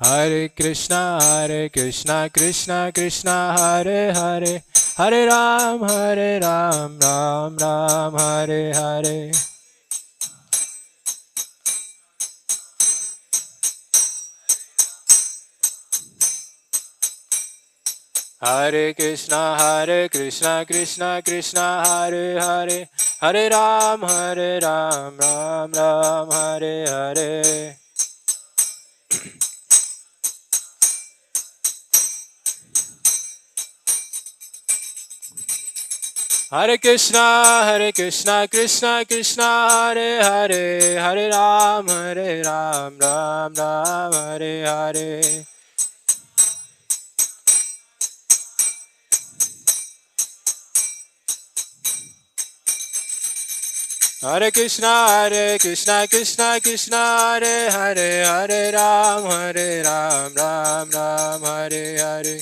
Hare Krishna, Krishna Krishna, Hare Hare, Hare Ram, Ram Ram, Hare Hare. Hare Krishna, Krishna Krishna, Hare Hare, Hare Ram, Ram Ram, Hare Hare. Hare Krishna, Krishna Krishna, Hare Hare, Hare Ram, Ram Ram, Hare Hare. Hare Krishna, Krishna Krishna, Hare Hare, Hare Ram, Ram Ram, Hare Hare.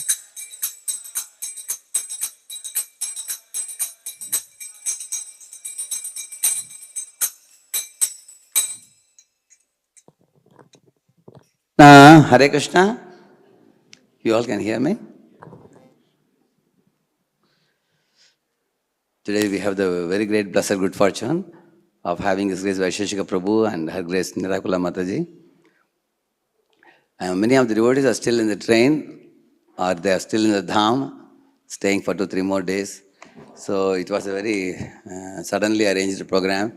Hare Krishna. You all can hear me? Today we have the very great blessed good fortune of having His Grace Vaisesika Prabhu and Her Grace Nirakula Mataji. Many of the devotees are still in the train or they are still in the dham, staying for 2-3 more days. So it was a very suddenly arranged program.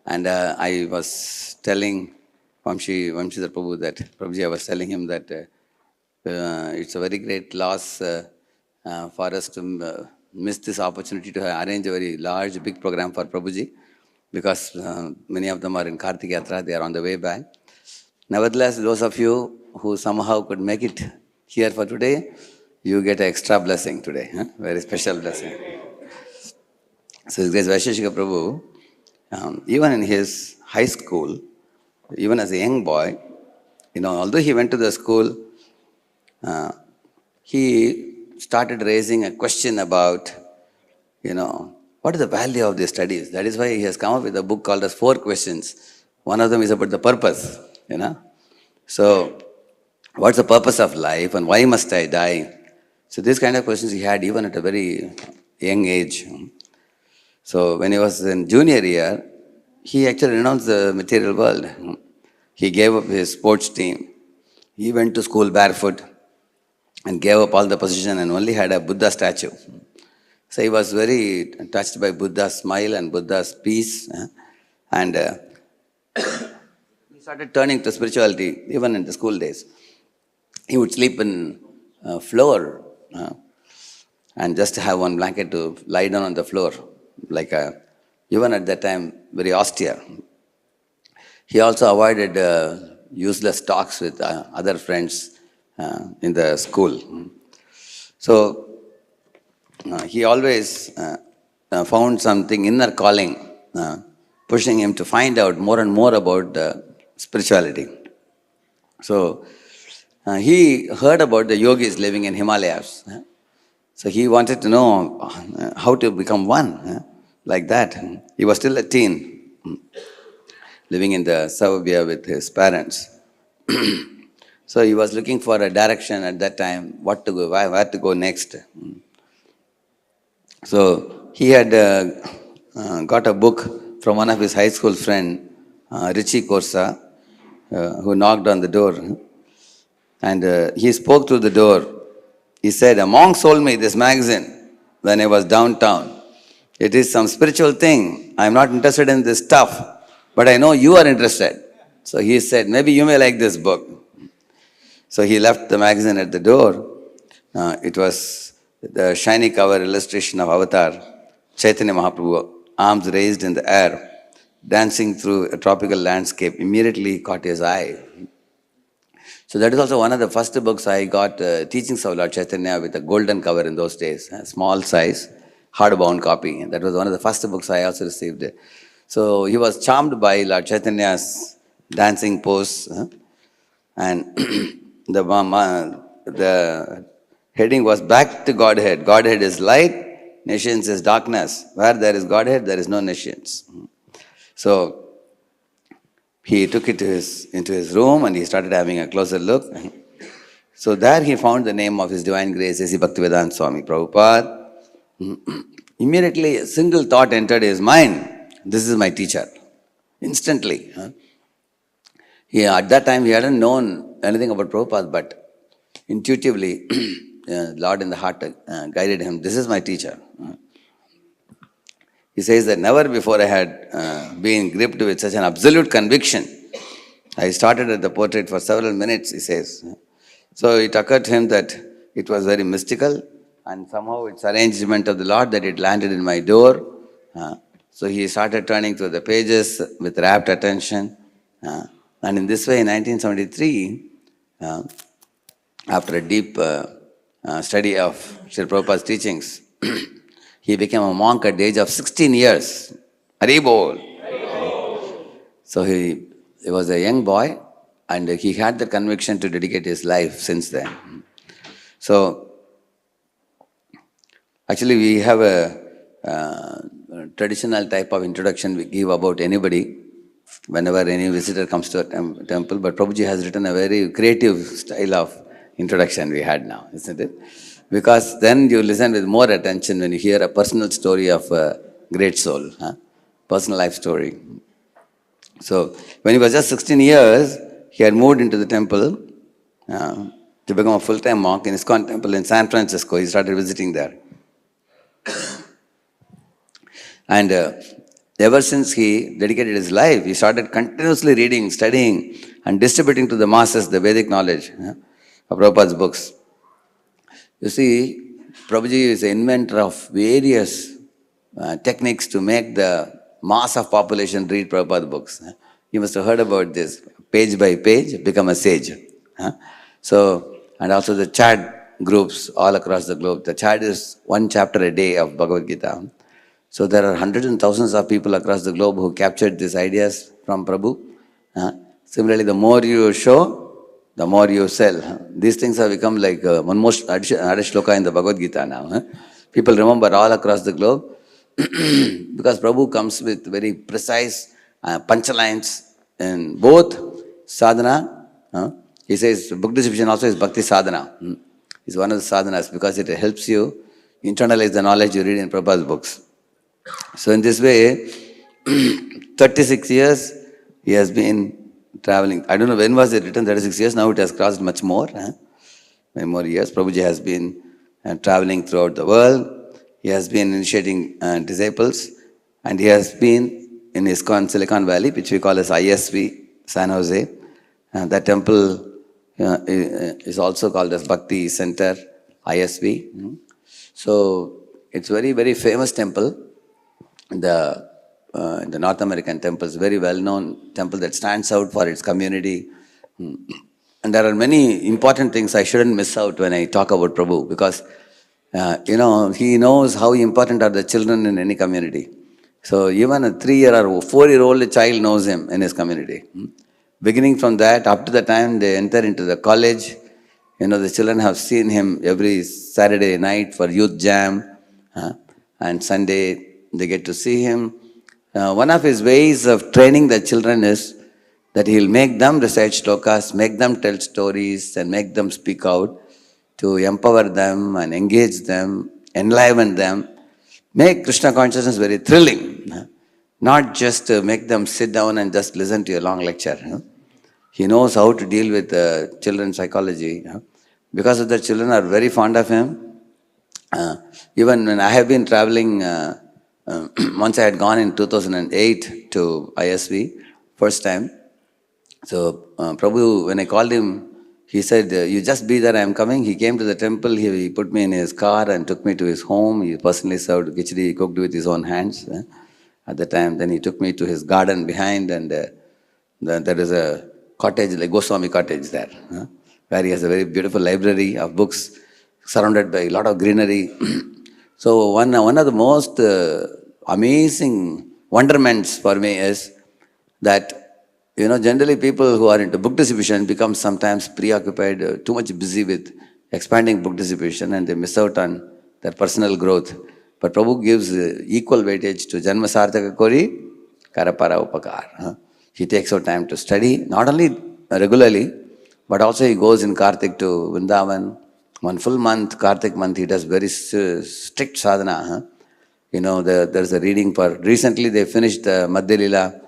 And I was telling Vamshidhar Prabhu that, Prabhuji, I was telling him that it's a very great loss for us to miss this opportunity to arrange a very large, big program for Prabhuji, because many of them are in Kartik Yatra, they are on the way back. Nevertheless, those of you who somehow could make it here for today, you get an extra blessing today, very special blessing. So His Grace Vaisesika Prabhu, even in his high school, even as a young boy, although he went to the school, he started raising a question about, what is the value of the studies? That is why he has come up with a book called as 4 Questions. One of them is about the purpose, So, what's the purpose of life and why must I die? So these kind of questions he had even at a very young age. So when he was in junior year, he actually renounced the material world. He gave up his sports team. He went to school barefoot and gave up all the position and only had a Buddha statue. So he was very touched by Buddha's smile and Buddha's peace. And he started turning to spirituality even in the school days. He would sleep in floor and just have one blanket to lie down on the floor, even at that time, very austere. He also avoided useless talks with other friends in the school. So he always found something inner calling, pushing him to find out more and more about spirituality. So he heard about the yogis living in Himalayas. So he wanted to know how to become one, like that. He was still a teen, living in the suburbia with his parents. So he was looking for a direction at that time, what to go, where to go next. So he had got a book from one of his high school friend, Richie Corsa, who knocked on the door. And he spoke through the door. He said, a monk sold me this magazine when I was downtown. It is some spiritual thing. I am not interested in this stuff, but I know you are interested. So he said, maybe you may like this book. So he left the magazine at the door. It was the shiny cover illustration of Avatar, Chaitanya Mahaprabhu, arms raised in the air, dancing through a tropical landscape, immediately caught his eye. So that is also one of the first books I got, Teachings of Lord Chaitanya, with a golden cover in those days, a small size, hardbound copy. And that was one of the first books I also received. So he was charmed by Lord Chaitanya's dancing pose. And the heading was Back to Godhead. Godhead is light, nescience is darkness. Where there is Godhead, there is no nescience. So he took it into his room and he started having a closer look. So there he found the name of His Divine Grace, A.C. Bhaktivedanta Swami Prabhupada. Immediately a single thought entered his mind, this is my teacher. Instantly. At that time he hadn't known anything about Prabhupada, but intuitively, Lord in the heart guided him, this is my teacher. He says that never before I had been gripped with such an absolute conviction. I started at the portrait for several minutes, he says. So it occurred to him that it was very mystical, and somehow it's arrangement of the Lord that it landed in my door. So he started turning through the pages with rapt attention. And in this way, in 1973, after a deep study of Srila Prabhupada's teachings, he became a monk at the age of 16 years. Hare Bol. So he was a young boy, and he had the conviction to dedicate his life since then. So, actually we have a traditional type of introduction we give about anybody whenever any visitor comes to a temple, but Prabhuji has written a very creative style of introduction we had now, isn't it? Because then you listen with more attention when you hear a personal story of a great soul, personal life story. So, when he was just 16 years, he had moved into the temple to become a full-time monk in ISKCON temple in San Francisco. He started visiting there. And ever since he dedicated his life, he started continuously reading, studying, and distributing to the masses the Vedic knowledge of Prabhupada's books. You see, Prabhuji is the inventor of various techniques to make the mass of population read Prabhupada's books. You must have heard about this. Page by page, become a sage. So, and also the chat groups all across the globe. The chat is one chapter a day of Bhagavad Gita. So there are hundreds and thousands of people across the globe who captured these ideas from Prabhu. Similarly, the more you show, the more you sell. These things have become like one most shloka in the Bhagavad Gita now. People remember all across the globe because Prabhu comes with very precise punchlines in both sadhana. He says book distribution also is bhakti sadhana. It's one of the sadhanas because it helps you internalize the knowledge you read in Prabhupada's books. So in this way, 36 years he has been traveling. I don't know when was it written, 36 years, now it has crossed much more. Many more years. Prabhuji has been traveling throughout the world. He has been initiating disciples, and he has been in ISKCON Silicon Valley, which we call as ISV, San Jose. That temple is also called as Bhakti Center, ISV. So it's very, very famous temple. The North American temples, very well-known temple that stands out for its community. And there are many important things I shouldn't miss out when I talk about Prabhu, because he knows how important are the children in any community. So even a 3-year or 4-year-old child knows him in his community. Beginning from that, up to the time they enter into the college, the children have seen him every Saturday night for youth jam, and Sunday they get to see him. One of his ways of training the children is that he'll make them recite shlokas, make them tell stories, and make them speak out to empower them and engage them, enliven them, make Krishna consciousness very thrilling, not just to make them sit down and just listen to a long lecture. He knows how to deal with children's psychology. Because of that, children are very fond of him. Even when I have been traveling, once I had gone in 2008 to ISV, first time. So Prabhu, when I called him, he said, you just be there, I am coming. He came to the temple, he put me in his car and took me to his home. He personally served khichdi, he cooked with his own hands at the time. Then he took me to his garden behind, and there is a cottage, like Goswami cottage there, where he has a very beautiful library of books surrounded by a lot of greenery. So one of the most amazing wonderments for me is that, generally people who are into book distribution become sometimes preoccupied, too much busy with expanding book distribution, and they miss out on their personal growth. But Prabhu gives equal weightage to Janma Sarthaka Kori, Karapara Upakar. He takes out time to study, not only regularly, But also he goes in Kartik to Vrindavan. 1 full month, Kartik month, he does very strict sadhana. Huh? You know, there's a reading for, recently they finished the Madhya Lila,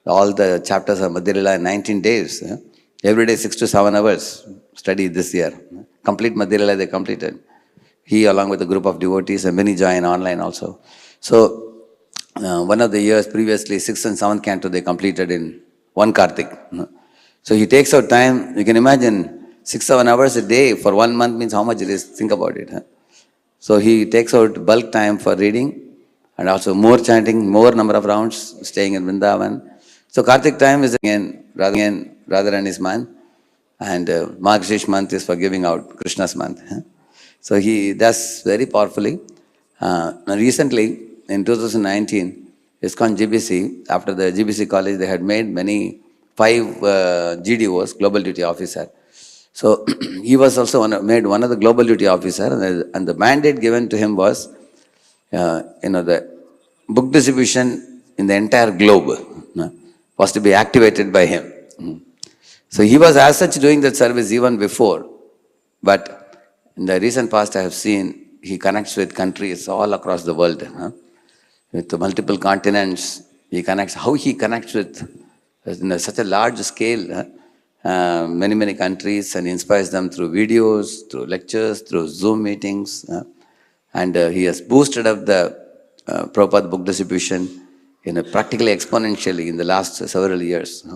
all the chapters of Madhya Lila in 19 days. Huh? Every day 6 to 7 hours study this year. Complete Madhya Lila they completed. He along with a group of devotees and many join online also. So one of the years previously, 6th and 7th canto they completed in one Kartik. So he takes out time, you can imagine 6-7 hours a day for 1 month means how much it is, think about it. Huh? So he takes out bulk time for reading and also more chanting, more number of rounds, staying in Vrindavan. So Kartik time is again Radharani's month, and Margashish month is for giving out Krishna's month. Huh? So he does very powerfully. Recently, in 2019, ISKCON GBC, after the GBC college, they had made 5 GDOs, Global Duty Officer. So he was also made one of the Global Duty Officer, and the mandate given to him was, the book distribution in the entire globe was to be activated by him. So he was as such doing that service even before, but in the recent past I have seen he connects with countries all across the world, with multiple continents. He connects, how he connects with such a large scale, many countries, and inspires them through videos, through lectures, through Zoom meetings. And he has boosted up the Prabhupada book distribution practically exponentially in the last several years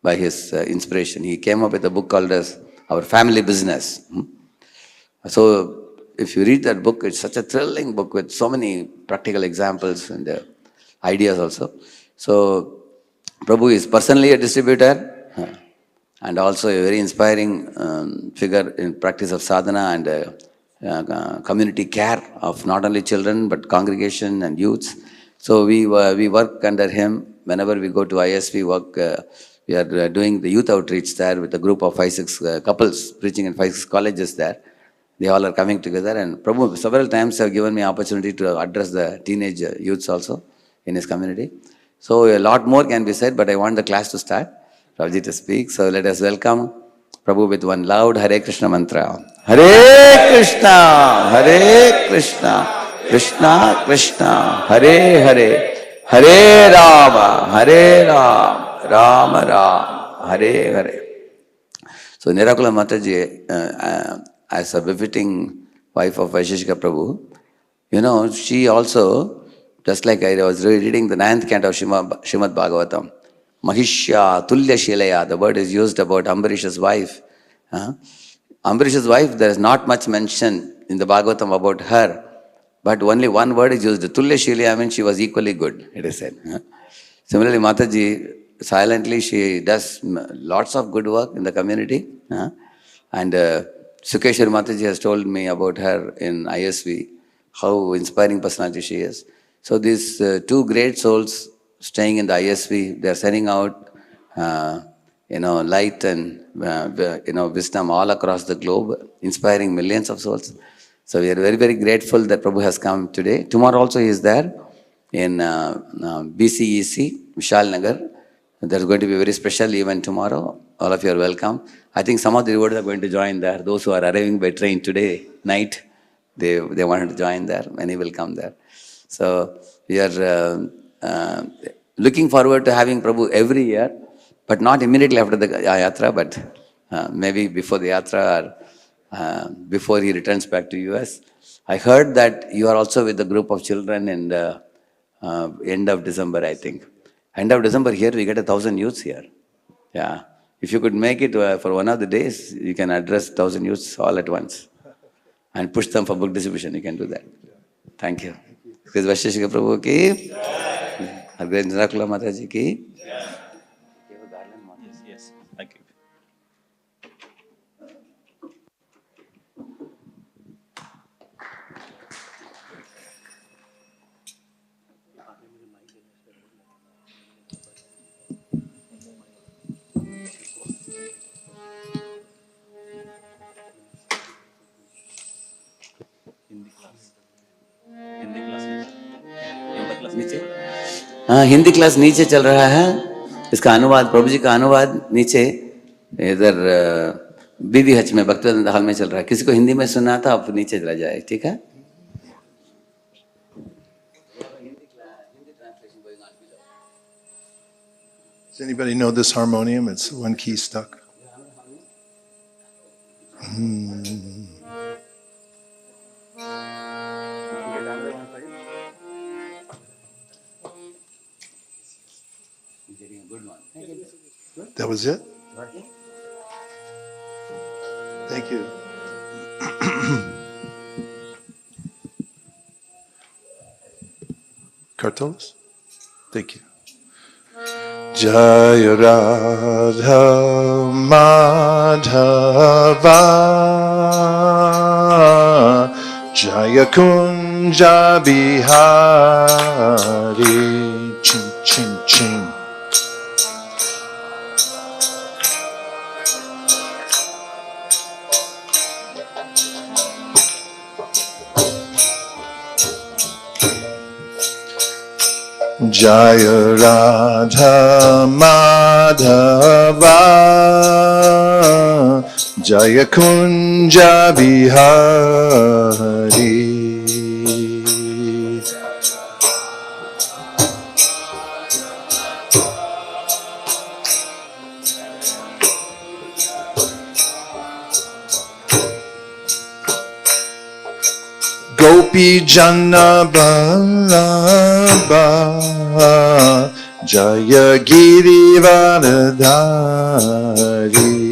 by his inspiration. He came up with a book called as Our Family Business. So if you read that book, it's such a thrilling book with so many practical examples and ideas also. So Prabhu is personally a distributor and also a very inspiring figure in practice of sadhana and community care of not only children but congregation and youths. So we work under him. Whenever we go to IS, we are doing the youth outreach there with a group of 5-6 couples preaching in 5-6 colleges there. They all are coming together, and Prabhu several times have given me opportunity to address the teenage youths also in his community. So a lot more can be said, but I want the class to start, Prabhuji to speak. So let us welcome Prabhu with one loud Hare Krishna mantra. Hare Krishna, Hare Krishna, Krishna Krishna, Hare Hare, Hare Rama, Hare Rama, Rama Rama, Hare Hare. So Nirakula Mataji, as a befitting wife of Vaisesika Prabhu, she also, just like I was reading the 9th canto of Srimad Bhagavatam, Mahishya Tulya Shilaya, the word is used about Ambarish's wife. Ambarish's wife, there is not much mention in the Bhagavatam about her, but only one word is used. Tulya Shilaya means she was equally good, it is said. Similarly, Mataji, silently she does lots of good work in the community. And Sukeshwar Mataji has told me about her in ISV, how inspiring personality she is. So these 2 great souls staying in the ISV, they are sending out, light and, wisdom all across the globe, inspiring millions of souls. So we are very, very grateful that Prabhu has come today. Tomorrow also he is there in BCEC, Vishal Nagar. There's going to be a very special event tomorrow. All of you are welcome. I think some of the devotees are going to join there. Those who are arriving by train today night, they wanted to join there. Many will come there. So we are looking forward to having Prabhu every year, but not immediately after the yatra, but maybe before the yatra or before he returns back to US. I heard that you are also with a group of children in the end of December, I think. End of December here, we get 1,000 youths here. Yeah. If you could make it for one of the days, you can address 1,000 youths all at once and push them for book distribution. You can do that. Thank you. Because Vaisesika Prabhu ki, Great Nirakula Mataji ki. Yes. Thank you. Hindi class नीचे चल रहा है. इसका अनुवाद, प्रभु जी का अनुवाद नीचे इधर BBH में भक्तिवेदांत हॉल में चल रहा है. किसी को हिंदी में सुनना था आप नीचे चला जाए, ठीक है? Does anybody know this harmonium? It's one key stuck. That was it? Thank you. Cartolas? Thank you. Jaya Radha Madhava Jaya Kunja Bihari Chin Chin Chin. Jaya Radha Madhava Jaya Kunja Bihari. Gopi Jana Ballabha Jaya Girivardhari.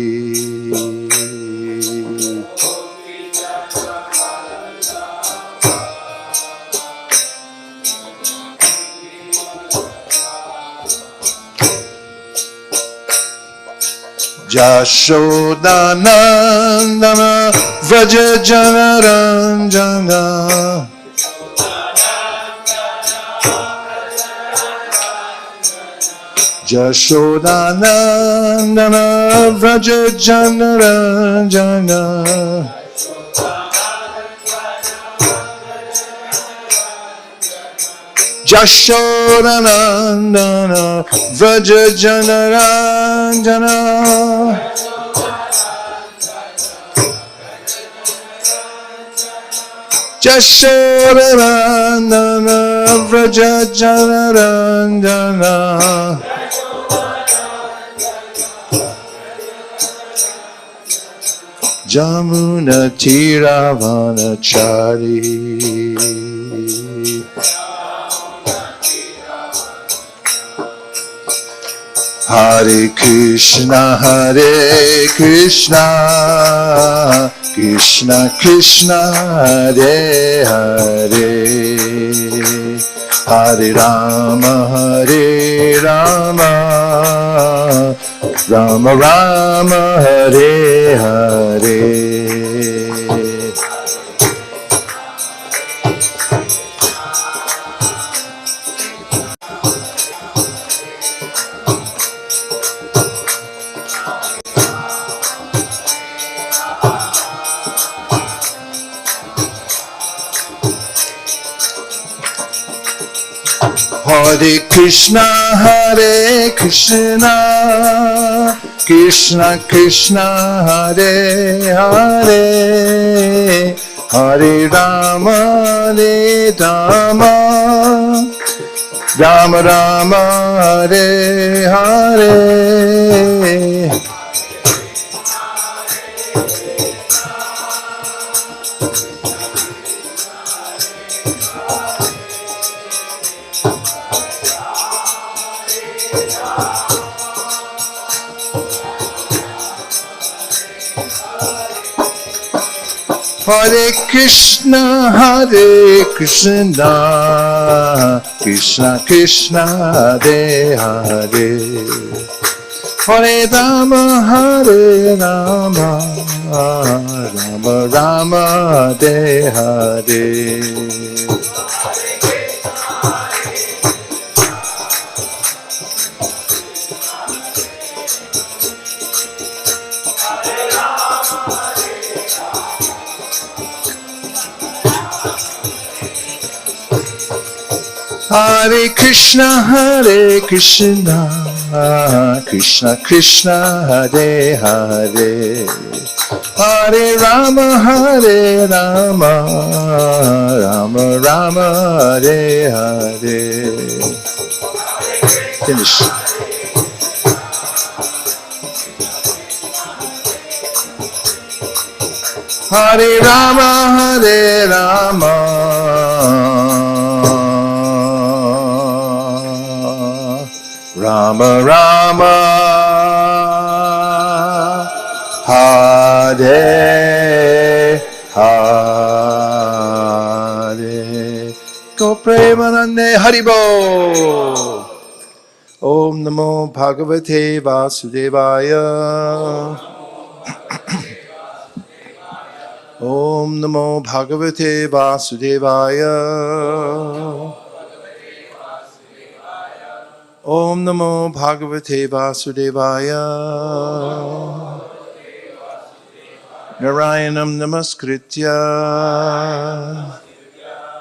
Jashodanandana Vraja Janaranjana Jashodanandana Vraja Janaranjana Jashodanandana Vraja Janaranjana Jashodanandana Vraja Janaranjana Jamuna Tiravanachari. Hare Krishna, Hare Krishna, Krishna Krishna, Hare Hare, Hare Rama, Hare Rama, Rama Rama, Hare Hare. Hare Krishna, Hare Krishna, Krishna Krishna, Hare Hare, Hare Rama, Hare Rama, Rama Rama, Hare Hare. Hare Krishna, Hare Krishna, Krishna Krishna, Hare Hare, Hare Rama, Hare Rama, Rama Rama, Hare Hare. Hare Krishna, Hare Krishna, Krishna Krishna, Hare Hare, Hare Rama, Rama Rama, Hare Hare. Finish. Hare Rama, Rama Rama, Hare Hare. Go Premanande Haribo. Om Namo Bhagavate Vasudevaya. Om Namo Bhagavate Vasudevaya. Om Namo Bhagavate Vasudevaya. Narayanam Namaskritya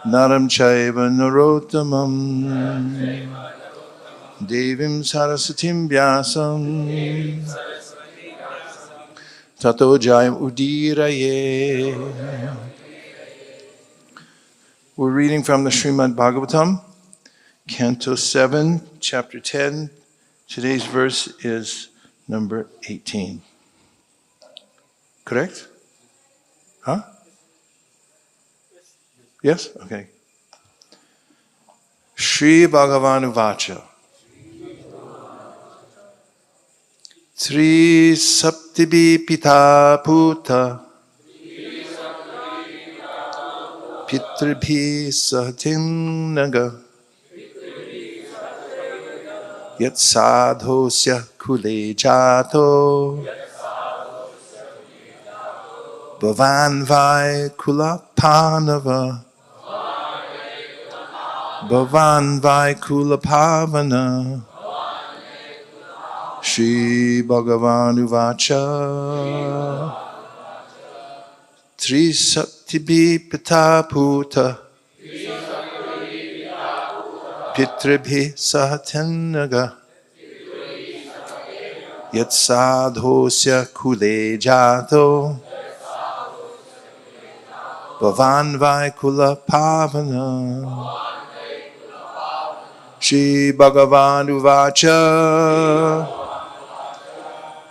Naram Chaiva Narottamam Devim Sarasatim Vyasam Tato Jayam Udiraye. We're reading from the Srimad Bhagavatam, Canto 7, Chapter 10. Today's verse is number 18. Correct? Huh? Yes? Okay. Shri Bhagavan Vacha. Tri Saptibi Pita Puta Pitribhi Sahatin Naga Yat Sadhosya Kule Jato Bhavan Vai Kula Panava Bhavan Vai Kula Pavana Shri Bhagavan Uvacha Tri Saptibi Pita Puta Pitribhi Sahatenaga Yat Sadhosya Kule Jato Bhavan Vai Kula Pavana Shri Bhagavan Uvacha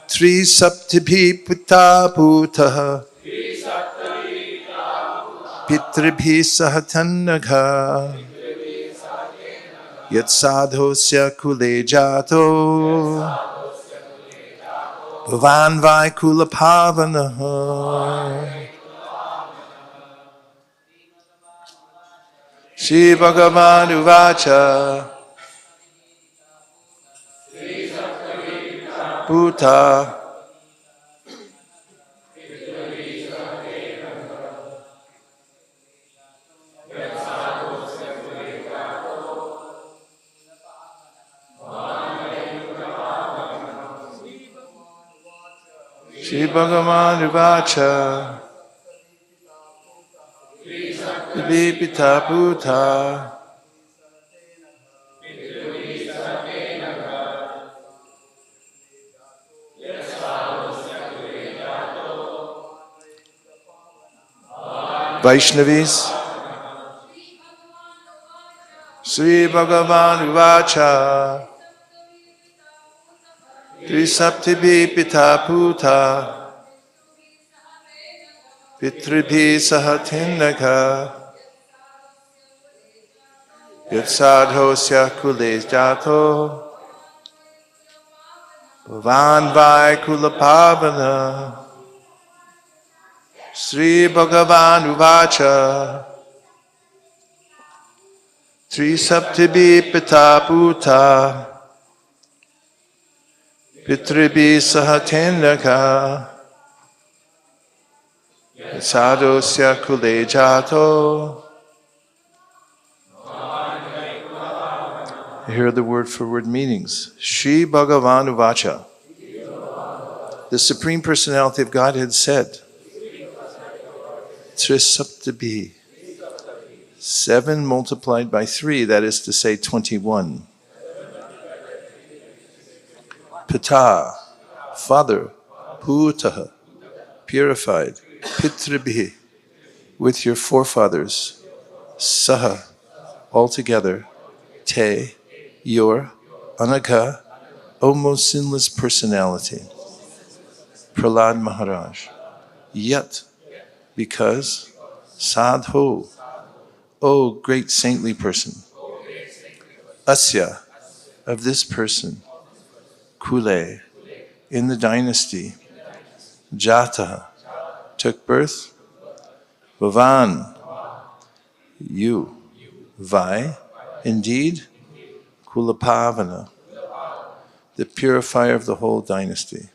Tri Saptibhi Pita Puta Pitribhi Sahatanagha Yat Sadhosya Kule Jato Bhavan Vai Kula Pavana. Shri Bhagavan Uvacha Puta Shri Bhagavan Uvacha Vipita Puta Vaishnavis Sri Bhagavan Uvacha Trisaptibhi Pita Puta Pitribhi Sahatinaka Yat Sadhosya Kule Jato Bhavan Vai Kula Pavana Sri Bhagavan Uvacha Trisaptibhi Pita Puta Pitribhi Sahatenaka Sadhosya Kule Jato. Here are the word-for-word meanings. Shri Bhagavan Uvacha. The Supreme Personality of Godhead said, Trisaptabhi. 7 multiplied by 3, that is to say 21. Pita, father, Putaha, purified, pitribhi, with your forefathers, saha, altogether, te, your, anagha, O most sinless personality, Prahlad Maharaj. Yet, because, sadho, O great saintly person, asya, of this person, kule, in the dynasty, jata, took birth, Bhavan, you, Vai, indeed, Kulapavana, the purifier of the whole dynasty.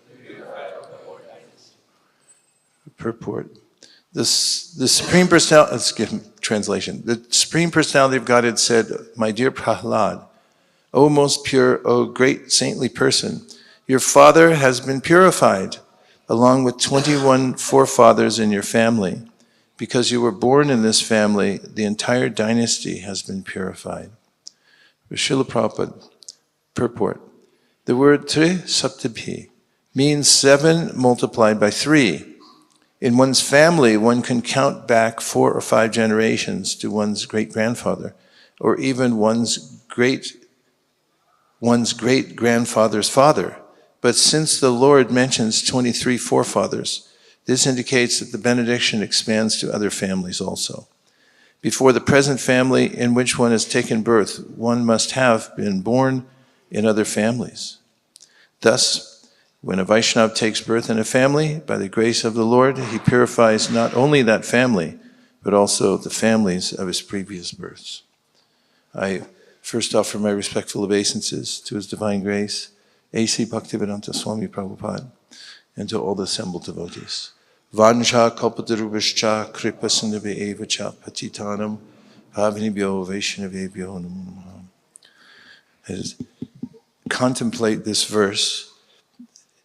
Purport. The Supreme Personality, let's give translation. The Supreme Personality of Godhead said, my dear Prahlad, O most pure, O great saintly person, your father has been purified, along with 21 forefathers in your family. Because you were born in this family, the entire dynasty has been purified. Srila Prabhupada, purport. The word Tri Saptabhi means 7 multiplied by 3. In one's family, one can count back 4 or 5 generations to one's great-grandfather, or even one's great-grandfather's father. But since the Lord mentions 23 forefathers, this indicates that the benediction expands to other families also. Before the present family in which one has taken birth, one must have been born in other families. Thus, when a Vaishnava takes birth in a family, by the grace of the Lord, he purifies not only that family, but also the families of his previous births. I first offer my respectful obeisances to His Divine Grace, A.C. Bhaktivedanta Swami Prabhupada, and to all the assembled devotees. Vanja kalpatarubhascha kripa sindhave eva cha patitanam bhavinibhyo vaishnavebhyo namo namaha. Contemplate this verse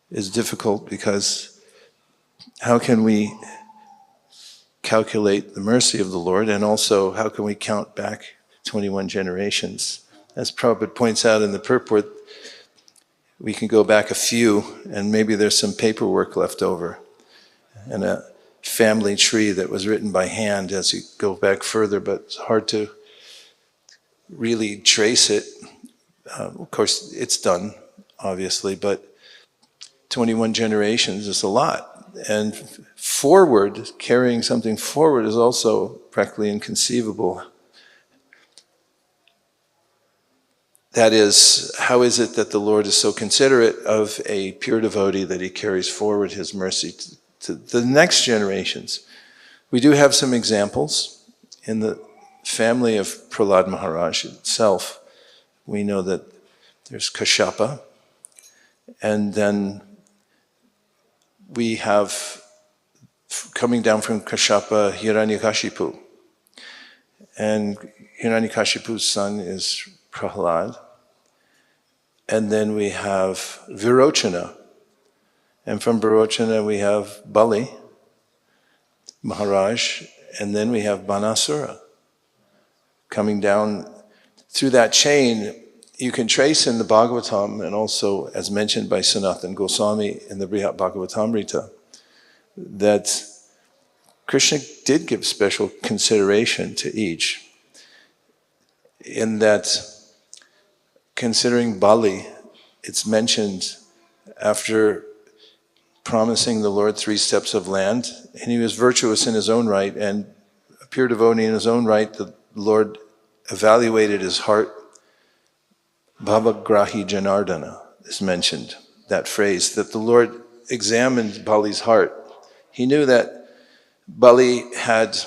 is difficult because how can we calculate the mercy of the Lord, and also how can we count back 21 generations? As Prabhupada points out in the purport, we can go back a few and maybe there's some paperwork left over and a family tree that was written by hand as you go back further, but it's hard to really trace it. Of course, it's done, obviously, but 21 generations is a lot. And forward, carrying something forward is also practically inconceivable. That is, how is it that the Lord is so considerate of a pure devotee that he carries forward his mercy to the next generations? We do have some examples. In the family of Prahlad Maharaj itself, we know that there's Kashyapa, and then we have, coming down from Kashyapa, Hiranyakashipu. And Hiranyakashipu's son is Prahlad. And then we have Virochana. And from Virochana we have Bali Maharaj. And then we have Banasura. Coming down through that chain, you can trace in the Bhagavatam, and also as mentioned by Sanatana Goswami in the Brihat Bhagavatamrita, that Krishna did give special consideration to each. In that, considering Bali, it's mentioned after promising the Lord 3 steps of land, and he was virtuous in his own right, and a pure devotee in his own right, the Lord evaluated his heart. Bhavagrahi Janardana is mentioned, that phrase, that the Lord examined Bali's heart. He knew that Bali had,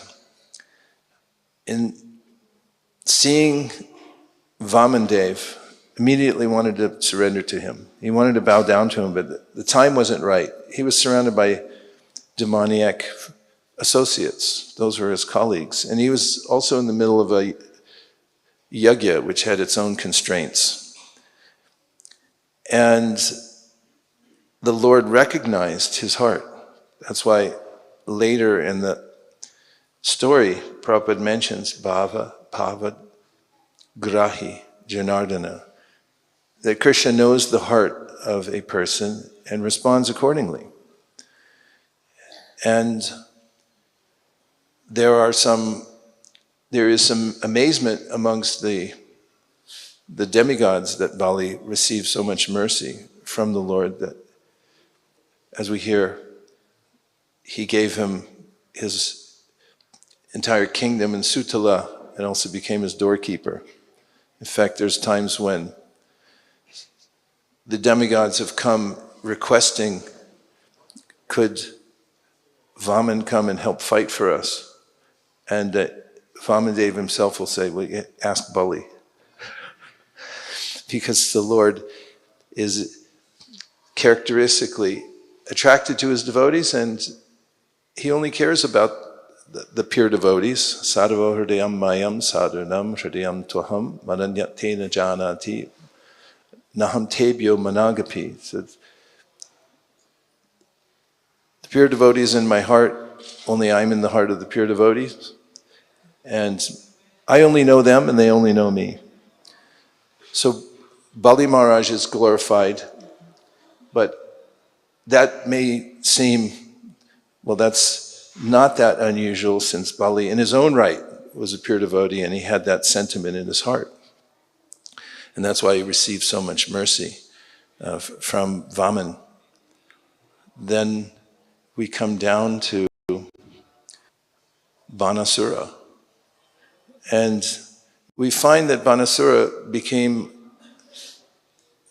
in seeing Vamandev, immediately wanted to surrender to him. He wanted to bow down to him, but the time wasn't right. He was surrounded by demoniac associates. Those were his colleagues. And he was also in the middle of a yajna, which had its own constraints. And the Lord recognized his heart. That's why later in the story, Prabhupada mentions Bhava, Bhava, Grahi, Janardana, that Krishna knows the heart of a person and responds accordingly. And there is some amazement amongst the demigods that Bali received so much mercy from the Lord that, as we hear, he gave him his entire kingdom in Sutala and also became his doorkeeper. In fact, there's times when the demigods have come requesting, could Vaman come and help fight for us? And Vamandev himself will say, well, ask Bali. Because the Lord is characteristically attracted to his devotees, and he only cares about the pure devotees. Sadhavo hridayam mayam sadhunam hridayam tvaham mananyatena janati naham tebyo managapi. So the pure devotees in my heart, only I'm in the heart of the pure devotees. And I only know them and they only know me. So Bali Maharaj is glorified, but that may seem, well, that's not that unusual, since Bali in his own right was a pure devotee and he had that sentiment in his heart. And that's why he received so much mercy from Vaman. Then we come down to Banasura. And we find that Banasura became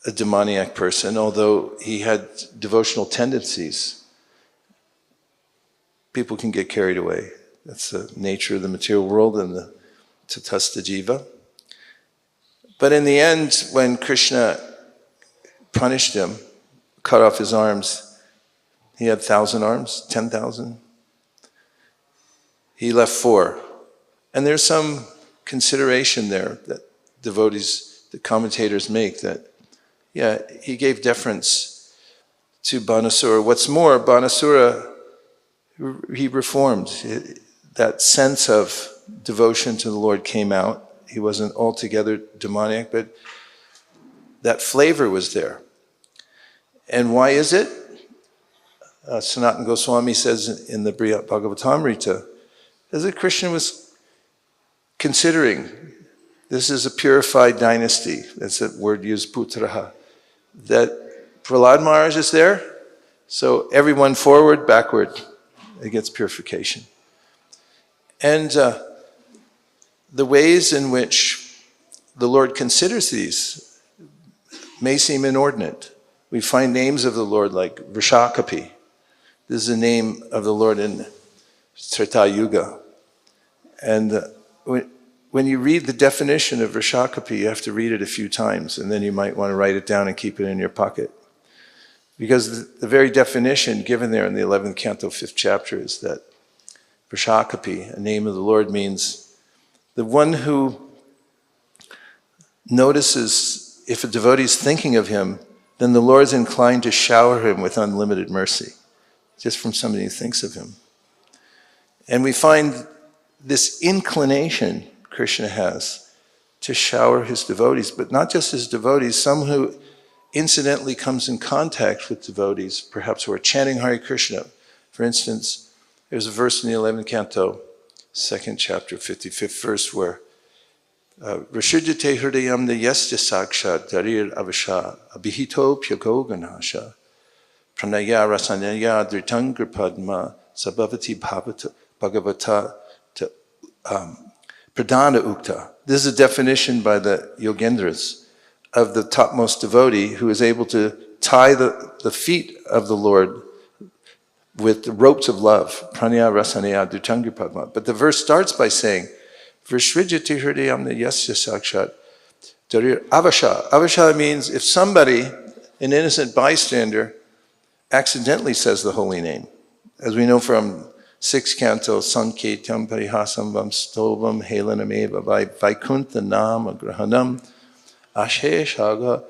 a demoniac person, although he had devotional tendencies. People can get carried away. That's the nature of the material world and the tatastha jiva. But in the end, when Krishna punished him, cut off his arms, he had 1,000 arms, 10,000. He left 4. And there's some consideration there that devotees, the commentators make, that yeah, he gave deference to Banasura. What's more, Banasura, he reformed. That sense of devotion to the Lord came out. He wasn't altogether demoniac, but that flavor was there. And why is it? Sanatana Goswami says in the Bhagavatamrita, as that Krishna was considering, this is a purified dynasty, that's that word used, putraha, that Prahlad Maharaj is there, so everyone forward, backward, it gets purification. And the ways in which the Lord considers these may seem inordinate. We find names of the Lord like Vrishakapi. This is the name of the Lord in Treta Yuga. And when you read the definition of Vrishakapi, you have to read it a few times, and then you might want to write it down and keep it in your pocket. Because the very definition given there in the 11th canto, 5th chapter, is that Vrishakapi, a name of the Lord, means the one who notices if a devotee is thinking of him, then the Lord is inclined to shower him with unlimited mercy, just from somebody who thinks of him. And we find this inclination Krishna has to shower his devotees, but not just his devotees, some who incidentally comes in contact with devotees, perhaps who are chanting Hare Krishna. For instance, there's a verse in the 11th canto, 2nd chapter, 55th verse, where Rashujate hridayam yasya sakshat darir avasha abhihito pyako ganasha pranaya rasanaya dhritangra padma sabhavati bhagavata pradana ukta. This is a definition by the Yogendras of the topmost devotee who is able to tie the feet of the Lord with the ropes of love. Pranaya rasanaya dhritangra padma. But the verse starts by saying, Vrishvijati hridayam yasya sakshat darir avasha. Avasha means if somebody, an innocent bystander, accidentally says the holy name. As we know from 6th canto, Sankirtam Parihasam Vam Stovam Helanameva Vaikuntha Nam Agrahanam Ashe Shaga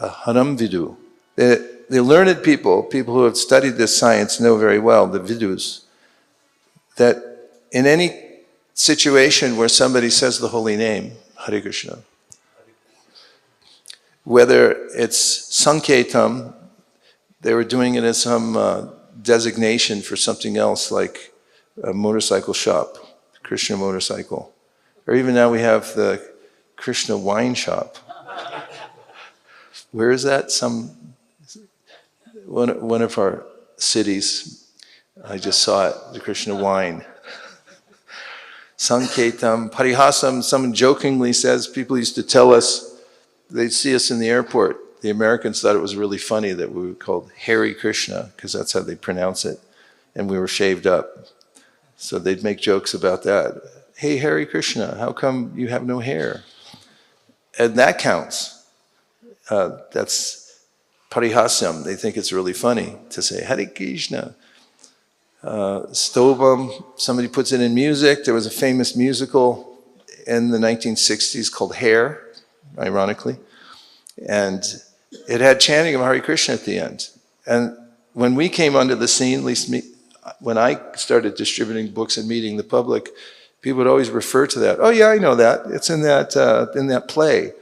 Haram Vidu. The learned people who have studied this science know very well, the Vidus, that in any situation where somebody says the holy name, Hare Krishna, whether it's Sankirtam, they were doing it as some designation for something else like a motorcycle shop, Krishna motorcycle. Or even now we have the Krishna wine shop. Where is that? One of our cities. I just saw it, the Krishna wine. Sanketam, Parihasam, someone jokingly says, people used to tell us, they'd see us in the airport. The Americans thought it was really funny that we were called HareKrishna, because that's how they pronounce it, and we were shaved up. So they'd make jokes about that. Hey, HareKrishna, how come you have no hair? And that counts. That's Parihasam. They think it's really funny to say Hare Krishna. Stobam, somebody puts it in music. There was a famous musical in the 1960s called Hare, ironically. And it had chanting of Hare Krishna at the end. And when we came onto the scene, at least me, when I started distributing books and meeting the public, people would always refer to that. Oh yeah, I know that. It's in that play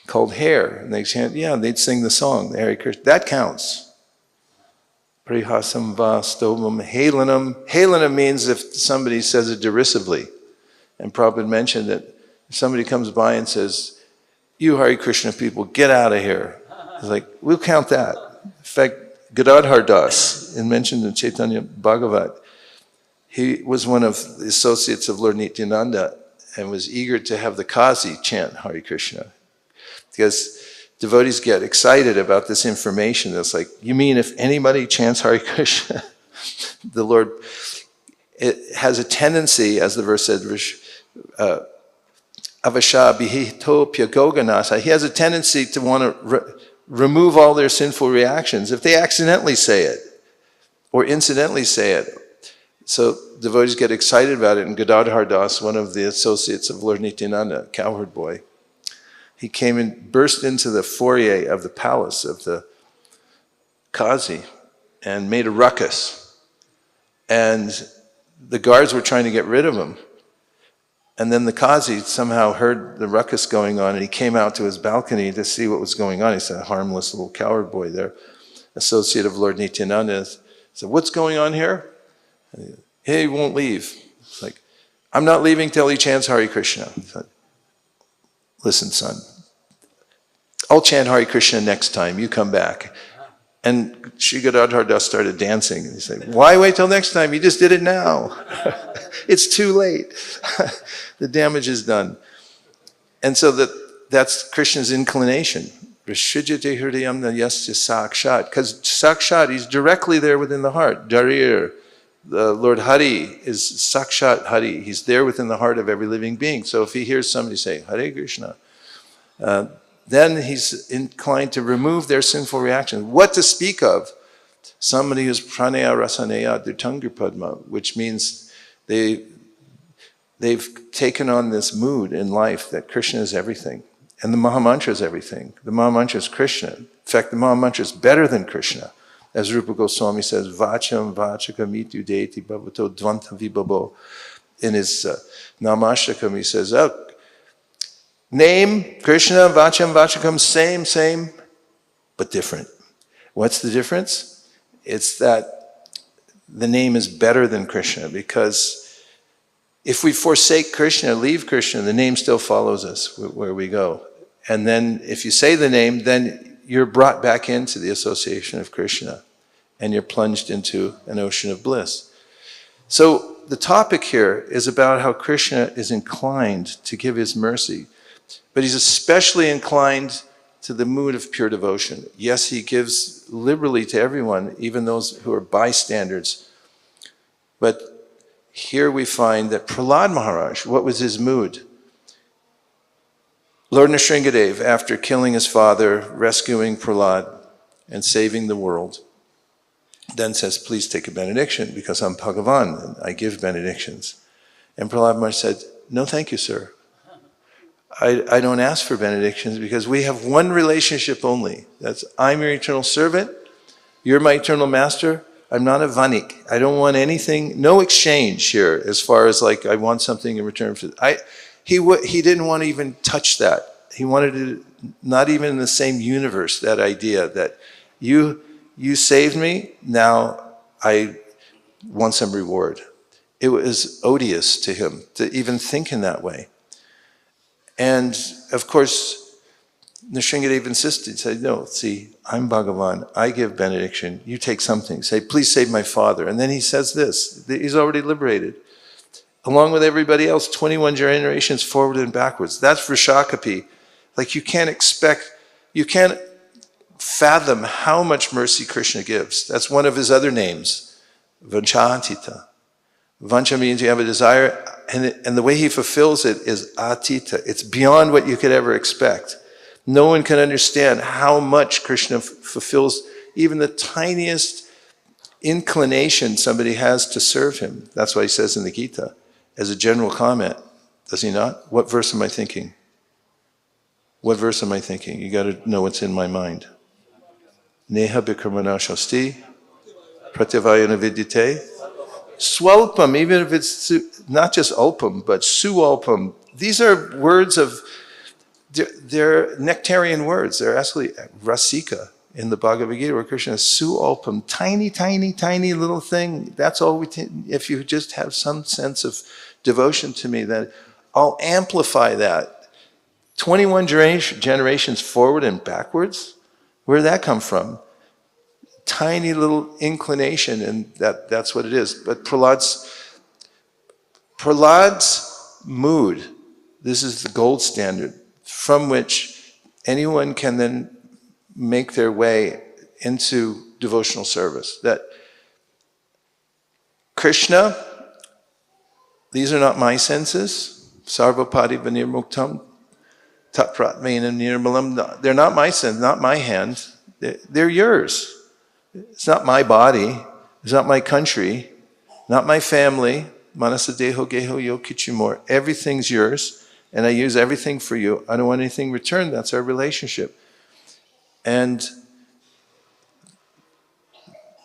called Hare. And they chant, yeah, they'd sing the song, the Hare Krishna. That counts. Prihasam va stobam helanam. Helanam means if somebody says it derisively. And Prabhupada mentioned that if somebody comes by and says, you Hare Krishna people, get out of here. It's like, we'll count that. In fact, Gadadhar Das, mentioned in Chaitanya Bhagavat, he was one of the associates of Lord Nityananda and was eager to have the Kazi chant Hare Krishna. Because devotees get excited about this information. That's like, you mean if anybody chants Hare Krishna, the Lord, it has a tendency, as the verse said, avasha bihito pyagoganasa, he has a tendency to want to remove all their sinful reactions if they accidentally say it or incidentally say it. So devotees get excited about it, and Gadadhar Das, one of the associates of Lord Nityananda, cowherd boy, he came and burst into the foyer of the palace of the Kazi and made a ruckus. And the guards were trying to get rid of him. And then the Kazi somehow heard the ruckus going on, and he came out to his balcony to see what was going on. He's a harmless little cowherd boy there, associate of Lord Nityananda. He said, what's going on here? He won't leave. It's like, I'm not leaving till he chants Hare Krishna. Said, listen, son, I'll chant Hare Krishna next time, you come back. And Sri Gadadhar Das started dancing. And he said, why wait till next time? You just did it now. It's too late. The damage is done. And so that's Krishna's inclination. Rishijate hridayam yasya sakshat. Because sakshat, he's directly there within the heart. Darir, the Lord Hari is sakshat Hari. He's there within the heart of every living being. So if he hears somebody say, Hare Krishna, then he's inclined to remove their sinful reactions. What to speak of? Somebody who's pranaya rasanaya dirtangra padma, which means they've taken on this mood in life that Krishna is everything. And the Mahamantra is everything. The Mahamantra is Krishna. In fact, the Mahamantra is better than Krishna. As Rupa Goswami says, Vacham vachaka mitu deiti bhavato dvanta vibhavo. In his Namashtakam, he says, oh, name, Krishna, Vacham, Vachakam, same, but different. What's the difference? It's that the name is better than Krishna, because if we forsake Krishna, leave Krishna, the name still follows us where we go. And then if you say the name, then you're brought back into the association of Krishna, and you're plunged into an ocean of bliss. So the topic here is about how Krishna is inclined to give his mercy, but he's especially inclined to the mood of pure devotion. Yes, he gives liberally to everyone, even those who are bystanders. But here we find that Prahlad Maharaj, what was his mood? Lord Nrsingadev, after killing his father, rescuing Prahlad, and saving the world, then says, please take a benediction, because I'm Bhagavan, and I give benedictions. And Prahlad Maharaj said, no, thank you, sir. I don't ask for benedictions, because we have one relationship only. That's, I'm your eternal servant, you're my eternal master, I'm not a vanik. I don't want anything, no exchange here, as far as like, I want something in return for he didn't want to even touch that. He wanted to, not even in the same universe, that idea that you you saved me, now I want some reward. It was odious to him to even think in that way. And of course, Nrsingadeva insisted, he said, no, see, I'm Bhagavan, I give benediction, you take something, say, please save my father. And then he says this, he's already liberated. Along with everybody else, 21 generations forward and backwards. That's Vrishakapi. Like you can't fathom how much mercy Krishna gives. That's one of his other names, Vanchantita. Vancha means you have a desire, and the way he fulfills it is atita. It's beyond what you could ever expect. No one can understand how much Krishna fulfills even the tiniest inclination somebody has to serve him. That's why he says in the Gita, as a general comment, does he not? What verse am I thinking? What verse am I thinking? You got to know what's in my mind. Neha bikramana shasti, pratyavayana vidyate. Swalpam, even if it's not just alpam, but sualpam. These are words of, they're nectarian words. They're actually rasika in the Bhagavad Gita, where Krishna is sualpam, tiny, tiny, tiny little thing. That's all if you just have some sense of devotion to me, then I'll amplify that. 21 generations forward and backwards? Where did that come from? Tiny little inclination, and that's what it is. But Prahlad's mood, this is the gold standard, from which anyone can then make their way into devotional service. That Krishna, these are not my senses, sarvapadi vinirmuktam, tatpratmena nirmalam, they're not my sense, not my hand, they're yours. It's not my body, it's not my country, not my family. Manasa deho geho yo kichimor. Everything's yours, and I use everything for you. I don't want anything returned. That's our relationship. And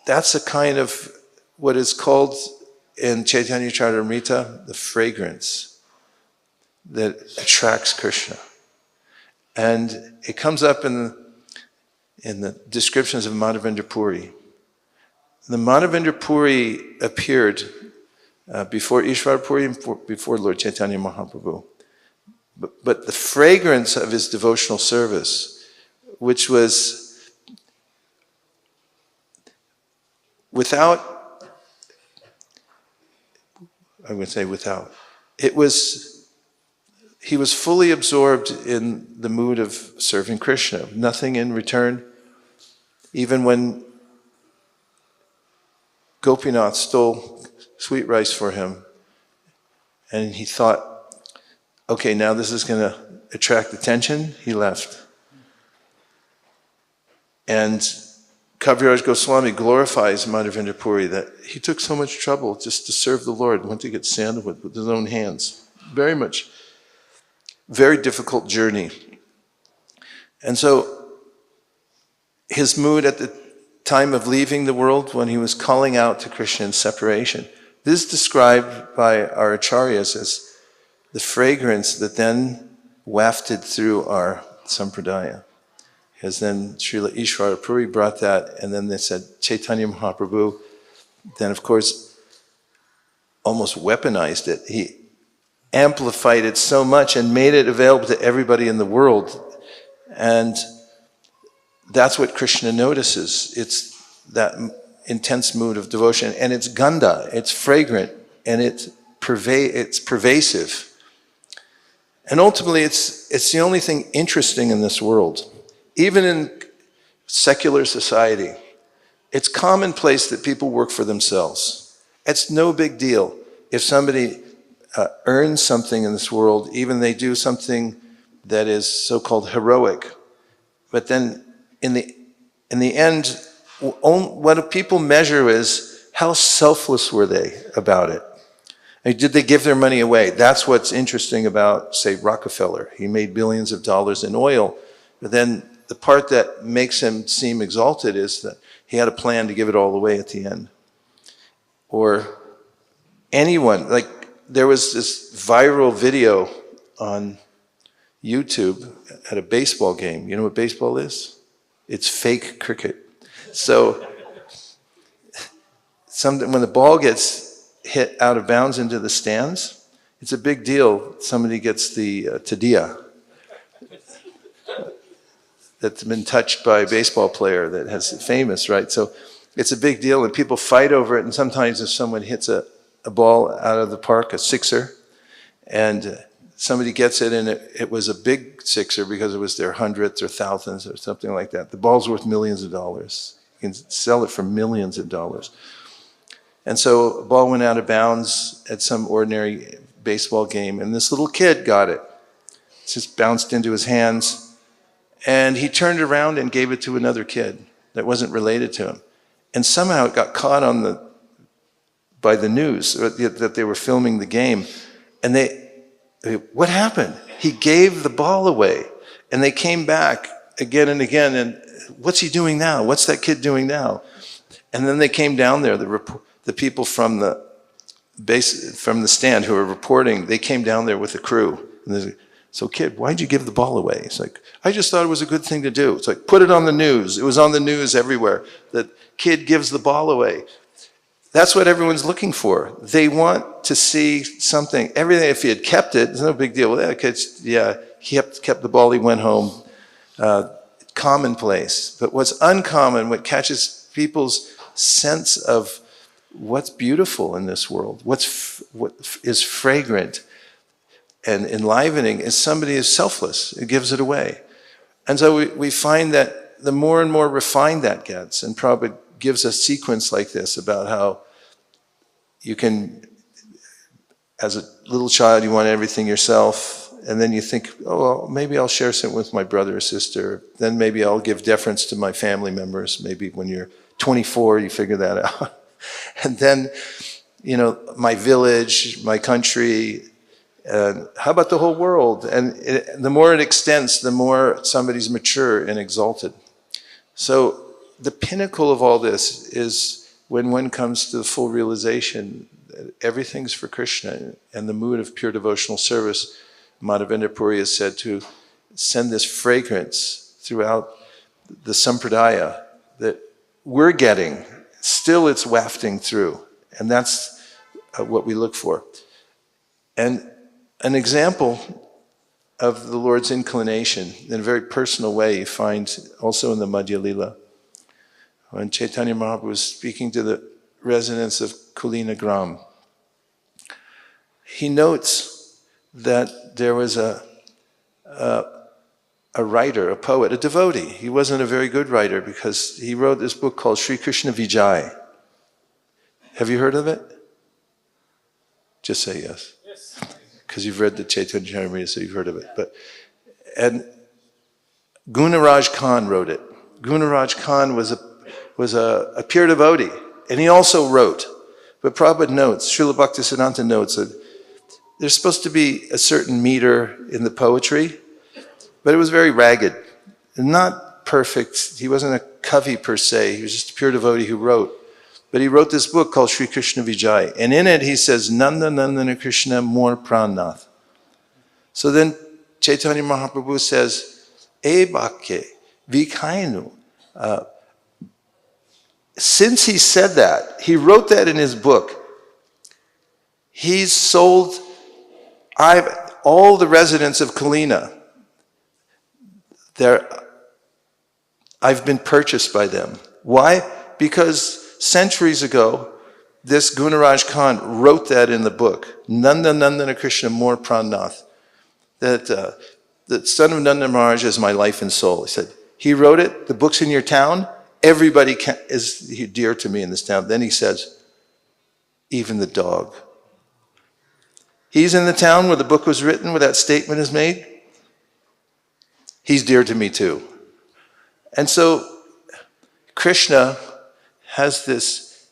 that's a kind of what is called in Chaitanya Charitamrita the fragrance that attracts Krishna. And it comes up in the descriptions of Madhavendra Puri. The Madhavendra Puri appeared before Ishvara Puri and before Lord Chaitanya Mahaprabhu. But the fragrance of his devotional service, which was without, I would say without, he was fully absorbed in the mood of serving Krishna, nothing in return. Even when Gopinath stole sweet rice for him, and he thought, okay, now this is going to attract attention, he left. And Kaviraj Goswami glorifies Madhavendra Puri that he took so much trouble just to serve the Lord, went to get sandalwood with his own hands. Very difficult journey. And so his mood at the time of leaving the world, when he was calling out to Krishna in separation, this is described by our acharyas as the fragrance that then wafted through our sampradaya. Because then Srila Ishvara Puri brought that, and then they said Chaitanya Mahaprabhu, then of course almost weaponized it. He amplified it so much and made it available to everybody in the world. And that's what Krishna notices. It's that intense mood of devotion, and it's gandha, it's fragrant, and it's pervasive. And ultimately, it's the only thing interesting in this world. Even in secular society, it's commonplace that people work for themselves. It's no big deal if somebody earns something in this world, even they do something that is so-called heroic. But then in the end, what people measure is how selfless were they about it. And did they give their money away? That's what's interesting about, say, Rockefeller. He made billions of dollars in oil, but then the part that makes him seem exalted is that he had a plan to give it all away at the end. Or anyone, like there was this viral video on YouTube at a baseball game. You know what baseball is? It's fake cricket. So when the ball gets hit out of bounds into the stands, it's a big deal. Somebody gets the tadilla that's been touched by a baseball player that has famous, right? So it's a big deal, and people fight over it. And sometimes if someone hits a ball out of the park, a sixer, and somebody gets it, and it was a big sixer because it was their hundredths or thousandths or something like that. The ball's worth millions of dollars. You can sell it for millions of dollars. And so a ball went out of bounds at some ordinary baseball game, and this little kid got it. It just bounced into his hands. And he turned around and gave it to another kid that wasn't related to him. And somehow it got caught by the news that they were filming the game. And what happened? He gave the ball away. And they came back again and again. And what's he doing now? What's that kid doing now? And then they came down there, the people from the stand who were reporting, they came down there with the crew. And they said, so kid, why'd you give the ball away? It's like, I just thought it was a good thing to do. It's like, put it on the news. It was on the news everywhere. That kid gives the ball away. That's what everyone's looking for. They want to see something. Everything, if he had kept it, there's no big deal. Well, he kept the ball, he went home. Commonplace. But what's uncommon, what catches people's sense of what's beautiful in this world, what is fragrant and enlivening, is somebody is selfless. It gives it away. And so we find that the more and more refined that gets, and Prabhupada gives a sequence like this about how you can, as a little child, you want everything yourself, and then you think, oh, well, maybe I'll share something with my brother or sister, then maybe I'll give deference to my family members. Maybe when you're 24, you figure that out. And then, my village, my country, and how about the whole world? And the more it extends, the more somebody's mature and exalted. So the pinnacle of all this is when one comes to the full realization that everything's for Krishna, and the mood of pure devotional service. Madhavendra Puri is said to send this fragrance throughout the sampradaya that we're getting. Still it's wafting through, and that's what we look for. And an example of the Lord's inclination in a very personal way you find also in the Madhya Lila. When Chaitanya Mahaprabhu was speaking to the residents of Kulina Gram, he notes that there was a writer, a poet, a devotee. He wasn't a very good writer because he wrote this book called 𝐒𝐿. Have you heard of it? Just say yes. Yes. Because you've read the Chaitanya Charitamrita, so you've heard of it. And Gunaraj Khan wrote it. Gunaraj Khan was a pure devotee, and he also wrote. But Prabhupada notes, Srila Bhaktisiddhanta notes that there's supposed to be a certain meter in the poetry, but it was very ragged, not perfect. He wasn't a kavi per se, he was just a pure devotee who wrote. But he wrote this book called 𝐒𝐿, and in it he says, Nanda Nandana Krishna Mor Pranath. So then Chaitanya Mahaprabhu says, 𝐒𝐫𝐢𝐦𝐚𝐝. Since he said that, he wrote that in his book, he's sold all the residents of Kulina. I've been purchased by them. Why? Because centuries ago, this Gunaraj Khan wrote that in the book, Nanda Nandana Krishna Mor Pranath, that the son of Nanda Maharaj is my life and soul. He said, he wrote it, the book's in your town, everybody is dear to me in this town. Then he says, even the dog. He's in the town where the book was written, where that statement is made. He's dear to me too. And so Krishna has this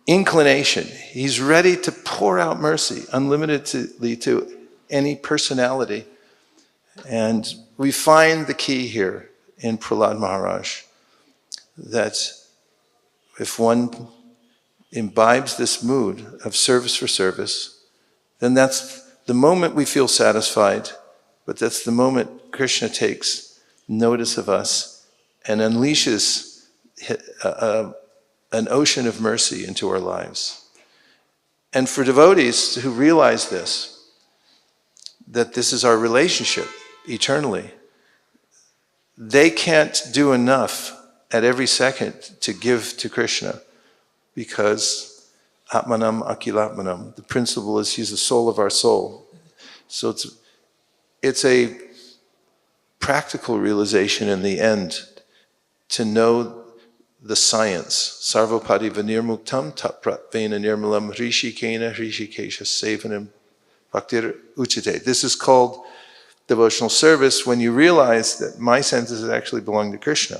inclination. He's ready to pour out mercy unlimitedly to any personality. And we find the key here in Prahlad Maharaj, that if one imbibes this mood of service for service, then that's the moment we feel satisfied, but that's the moment Krishna takes notice of us and unleashes an ocean of mercy into our lives. And for devotees who realize this, that this is our relationship eternally, they can't do enough at every second to give to Krishna, because Atmanam Akilatmanam, the principle is he's the soul of our soul. So it's a practical realization in the end to know the science. Sarvapadi vanirmuktam tapratvena nirmalam rishikena rishikesha sevanam bhaktir uchite. This is called devotional service, when you realize that my senses actually belong to Krishna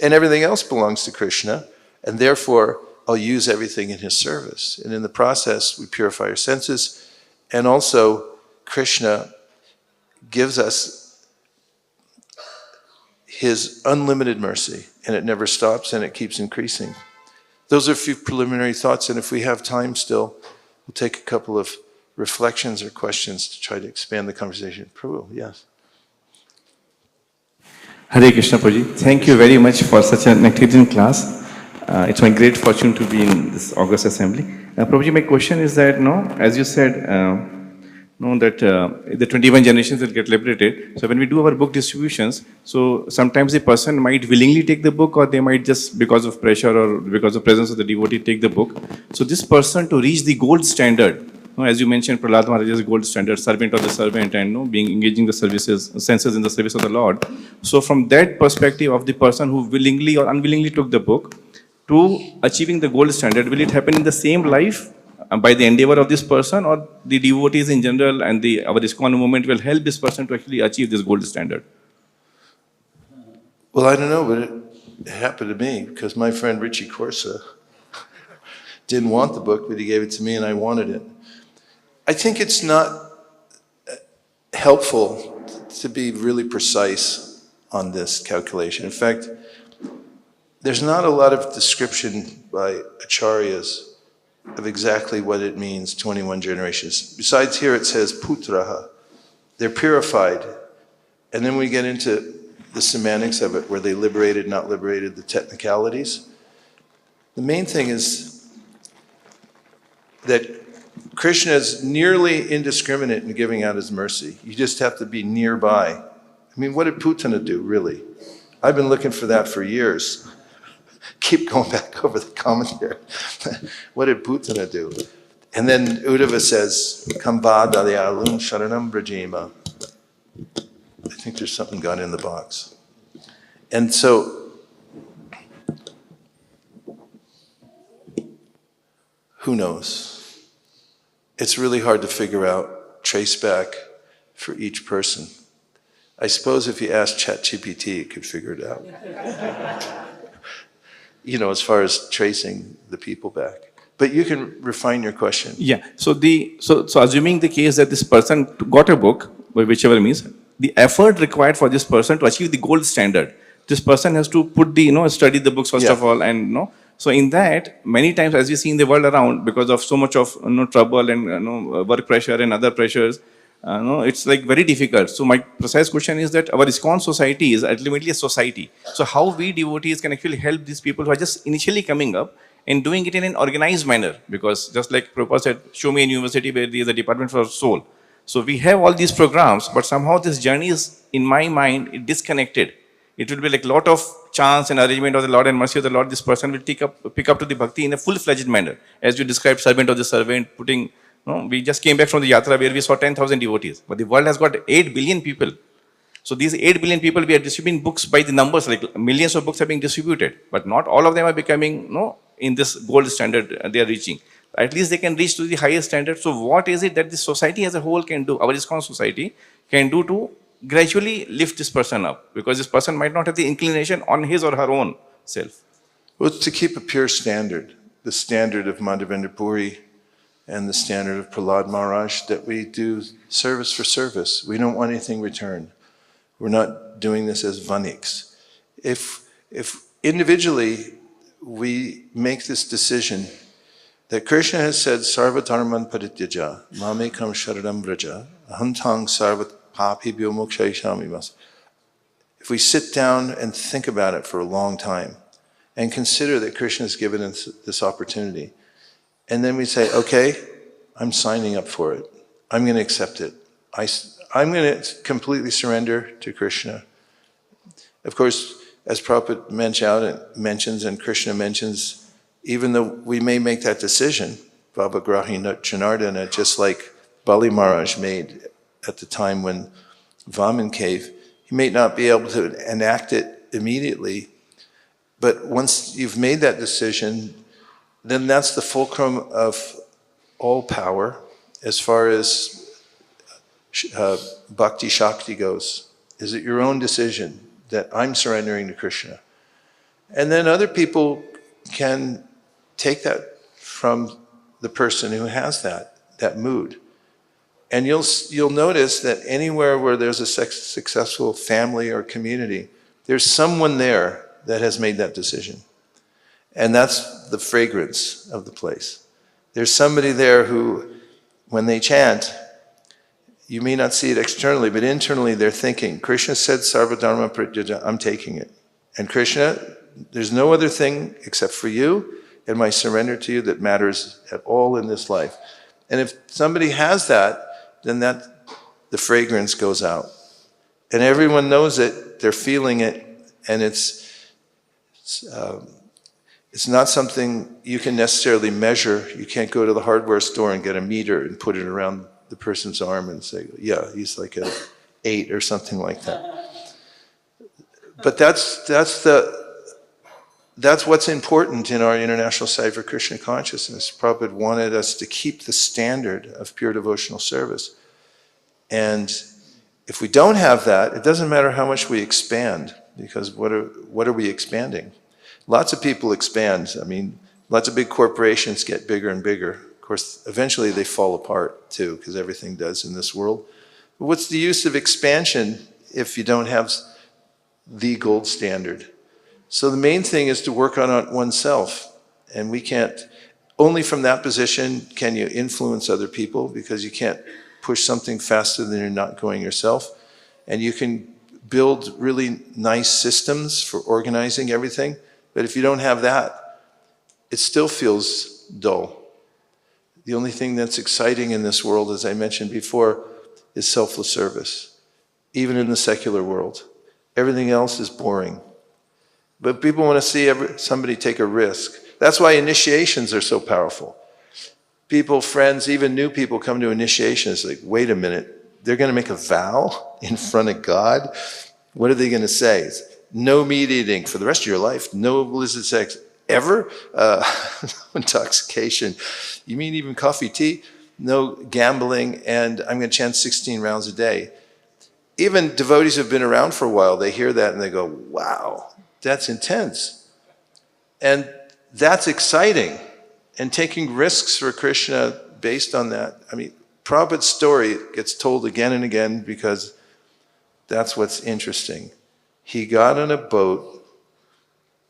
and everything else belongs to Krishna, and therefore I'll use everything in his service. And in the process, we purify our senses, and also Krishna gives us his unlimited mercy, and it never stops and it keeps increasing. Those are a few preliminary thoughts, and if we have time still, we'll take a couple of reflections or questions to try to expand the conversation. Prabhu, yes. Hare Krishna, Prabhuji. Thank you very much for such an excellent class. It's my great fortune to be in this August assembly. Prabhuji, my question is that, as you said, that the 21 generations will get liberated. So when we do our book distributions, so sometimes the person might willingly take the book, or they might just because of pressure or because of presence of the devotee take the book. So this person, to reach the gold standard, as you mentioned, Prahlad Maharaj's gold standard, servant of the servant, and being engaging the senses in the service of the Lord. So from that perspective of the person who willingly or unwillingly took the book, to achieving the gold standard, will it happen in the same life by the endeavor of this person, or the devotees in general and our ISKCON movement will help this person to actually achieve this gold standard? Well, I don't know, but it happened to me, because my friend Richie Corsa didn't want the book, but he gave it to me and I wanted it. I think it's not helpful to be really precise on this calculation. In fact, there's not a lot of description by acharyas of exactly what it means, 21 generations. Besides here it says putraha. They're purified. And then we get into the semantics of it, where they liberated, not liberated, the technicalities. The main thing is that Krishna is nearly indiscriminate in giving out his mercy. You just have to be nearby. I mean, what did Putana do, really? I've been looking for that for years. Keep going back over the commentary. What did Putana do? And then Uddhava says, Kambadalyalum sharanam brajima. I think there's something gone in the box. And so, who knows? It's really hard to figure out, trace back for each person. I suppose if you asked ChatGPT, it could figure it out. As far as tracing the people back. But you can refine your question. Yeah. So assuming the case that this person got a book, by whichever means, the effort required for this person to achieve the gold standard, this person has to put study the books first of all, and So in that, many times, as we see in the world around, because of so much of trouble and work pressure and other pressures, it's like very difficult. So my precise question is that our ISKCON society is ultimately a society. So how we devotees can actually help these people who are just initially coming up and doing it in an organized manner? Because just like Prabhupada said, show me a university where there is a department for soul. So we have all these programs, but somehow this journey is, in my mind, disconnected. It will be like a lot of chance and arrangement of the Lord and mercy of the Lord. This person will pick up to the bhakti in a full-fledged manner. As you described, servant of the servant, we just came back from the yatra where we saw 10,000 devotees. But the world has got 8 billion people. So these 8 billion people, we are distributing books by the numbers, like millions of books are being distributed. But not all of them are becoming, in this gold standard they are reaching. At least they can reach to the highest standard. So what is it that the society as a whole can do, our ISKCON society can do to gradually lift this person up? Because this person might not have the inclination on his or her own self. Well, it's to keep a pure standard, the standard of Madhavendra Puri and the standard of Prahlad Maharaj, that we do service for service. We don't want anything returned. We're not doing this as vaniks. If individually we make this decision that Krishna has said, Sarva dharman parityaja, mamekam sharanam vraja, ahantang sarva papibhyo mokshayishami mas. If we sit down and think about it for a long time, and consider that Krishna has given us this opportunity. And then we say, okay, I'm signing up for it. I'm going to accept it. I'm going to completely surrender to Krishna. Of course, as Prabhupada mentions and Krishna mentions, even though we may make that decision, Baba Grahi Janardana, just like Bali Maharaj made at the time when Vaman cave, he may not be able to enact it immediately, but once you've made that decision, then that's the fulcrum of all power as far as Bhakti Shakti goes. Is it your own decision that I'm surrendering to Krishna? And then other people can take that from the person who has that mood. And you'll notice that anywhere where there's a successful family or community, there's someone there that has made that decision. And that's the fragrance of the place. There's somebody there who, when they chant, you may not see it externally, but internally they're thinking, Krishna said, Sarvadharma Pratyaja, I'm taking it. And Krishna, there's no other thing except for you and my surrender to you that matters at all in this life. And if somebody has that, then the fragrance goes out. And everyone knows it, they're feeling it, and it's not something you can necessarily measure. You can't go to the hardware store and get a meter and put it around the person's arm and say, yeah, he's like an 8 or something like that. But that's what's important in our International Society for Krishna Consciousness. Prabhupada wanted us to keep the standard of pure devotional service. And if we don't have that, it doesn't matter how much we expand, because what are we expanding? Lots of people expand. I mean, lots of big corporations get bigger and bigger. Of course, eventually they fall apart too, because everything does in this world. But what's the use of expansion if you don't have the gold standard? So the main thing is to work on oneself. And we can't, only from that position can you influence other people, because you can't push something faster than you're not going yourself. And you can build really nice systems for organizing everything. But if you don't have that, it still feels dull. The only thing that's exciting in this world, as I mentioned before, is selfless service. Even in the secular world. Everything else is boring. But people want to see somebody take a risk. That's why initiations are so powerful. People, friends, even new people come to initiations like, wait a minute, they're going to make a vow in front of God? What are they going to say? It's, no meat eating for the rest of your life, no illicit sex ever, no intoxication. You mean even coffee, tea? No gambling, and I'm going to chant 16 rounds a day. Even devotees who have been around for a while, they hear that and they go, wow, that's intense. And that's exciting. And taking risks for Krishna based on that. I mean, Prabhupada's story gets told again and again because that's what's interesting. He got on a boat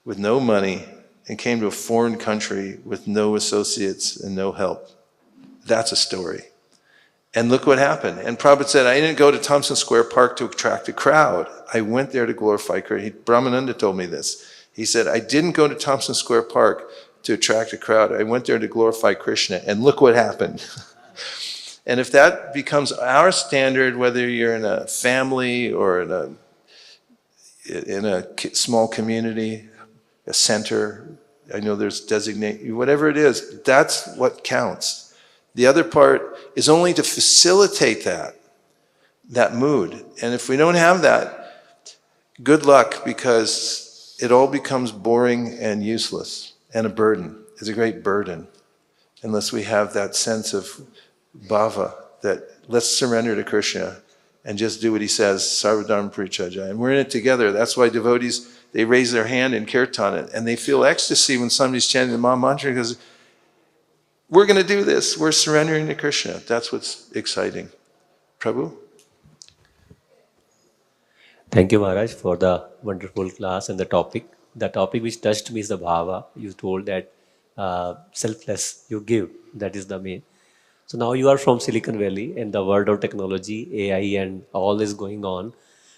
with no money and came to a foreign country with no associates and no help. That's a story. And look what happened. And Prabhupada said, I didn't go to Thompson Square Park to attract a crowd. I went there to glorify Krishna. Brahmananda told me this. He said, I didn't go to Thompson Square Park to attract a crowd. I went there to glorify Krishna. And look what happened. And if that becomes our standard, whether you're in a family or in a small community, a center, I know there's designate, whatever it is, that's what counts. The other part is only to facilitate that mood. And if we don't have that, good luck, because it all becomes boring and useless and a burden. It's a great burden unless we have that sense of bhava, that let's surrender to Krishna and just do what he says, sarvadharma parityajya. And we're in it together. That's why devotees, they raise their hand in kirtan and they feel ecstasy when somebody's chanting the Maha Mantra, because we're going to do this. We're surrendering to Krishna. That's what's exciting. Prabhu? Thank you, Maharaj, for the wonderful class and the topic. The topic which touched me is the bhava. You told that selfless, you give. That is the main. So now you are from Silicon Valley, and the world of technology, AI and all is going on.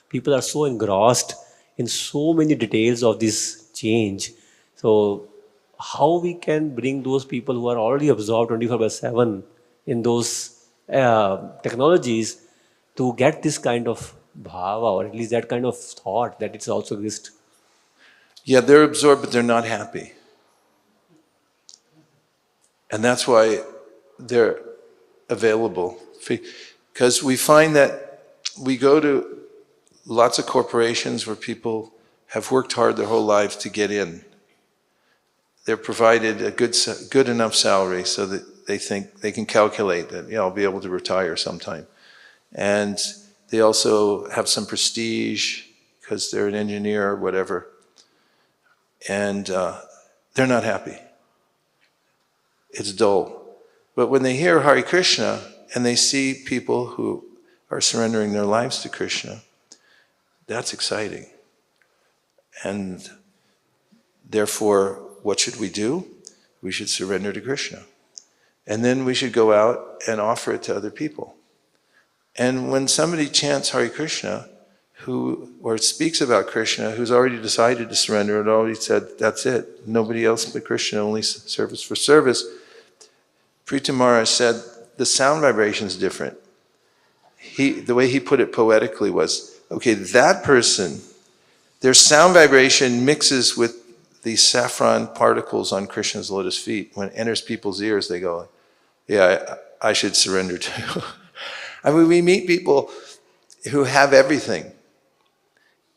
People are so engrossed in so many details of this change. So how we can bring those people who are already absorbed 24/7 in those technologies to get this kind of bhava, or at least that kind of thought that it's also exist. Yeah, they're absorbed, but they're not happy. And that's why they're available. Because we find that we go to lots of corporations where people have worked hard their whole lives to get in. They're provided a good enough salary so that they think they can calculate that, yeah, I'll be able to retire sometime. And they also have some prestige because they're an engineer or whatever. And they're not happy. It's dull. But when they hear Hare Krishna and they see people who are surrendering their lives to Krishna, that's exciting. And therefore, what should we do? We should surrender to Krishna. And then we should go out and offer it to other people. And when somebody chants Hare Krishna, or speaks about Krishna, who's already decided to surrender and already said, that's it, nobody else but Krishna, only service for service, Prita Maharaj said, the sound vibration is different. The way he put it poetically was, okay, that person, their sound vibration mixes with these saffron particles on Krishna's lotus feet. When it enters people's ears, they go, yeah, I should surrender too. I mean, we meet people who have everything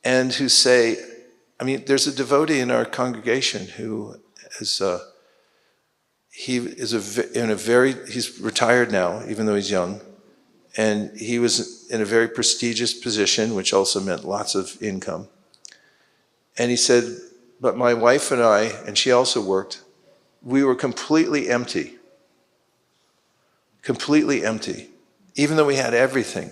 and who say, I mean, there's a devotee in our congregation who is, he's retired now, even though he's young, and he was in a very prestigious position, which also meant lots of income. And he said, but my wife and I, and she also worked, we were completely empty. Completely empty. Even though we had everything.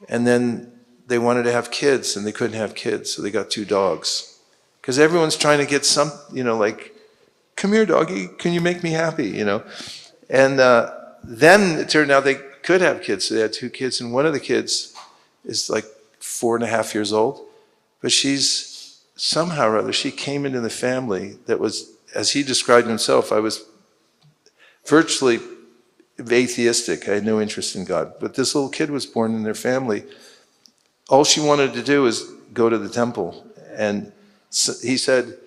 And then they wanted to have kids, and they couldn't have kids, so they got 2 dogs. Because everyone's trying to get some, like, come here, doggy, can you make me happy, And then it turned out they could have kids, so they had 2 kids, and one of the kids is like 4.5 years old, but she's somehow or other, she came into the family that was, as he described himself, I was virtually atheistic. I had no interest in God. But this little kid was born in their family. All she wanted to do was go to the temple. And he said,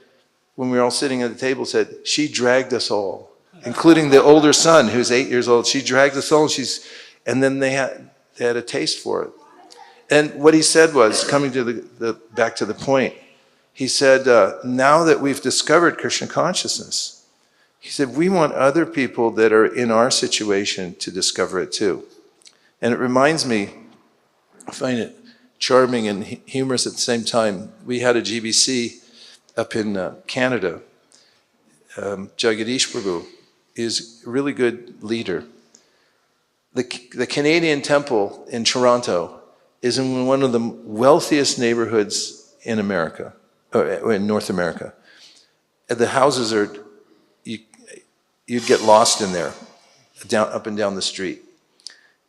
when we were all sitting at the table, said, she dragged us all, including the older son, who's 8 years old. She dragged us all, and then they had a taste for it. And what he said was, coming to back to the point, he said, now that we've discovered Krishna consciousness, he said, we want other people that are in our situation to discover it too. And it reminds me, I find it charming and humorous at the same time. We had a GBC up in Canada. Jagadish Prabhu is a really good leader. The Canadian temple in Toronto is in one of the wealthiest neighborhoods in America, or in North America. The houses are, you'd get lost in there, up and down the street.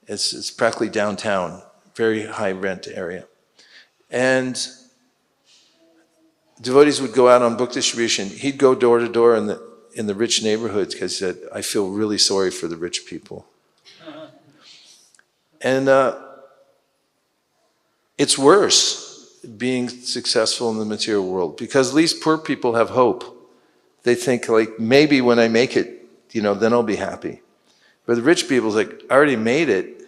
It's practically downtown, very high rent area. And devotees would go out on book distribution. He'd go door to door in the rich neighborhoods because he said, I feel really sorry for the rich people. And it's worse being successful in the material world because at least poor people have hope. They think like, maybe when I make it, then I'll be happy. But the rich people's like, I already made it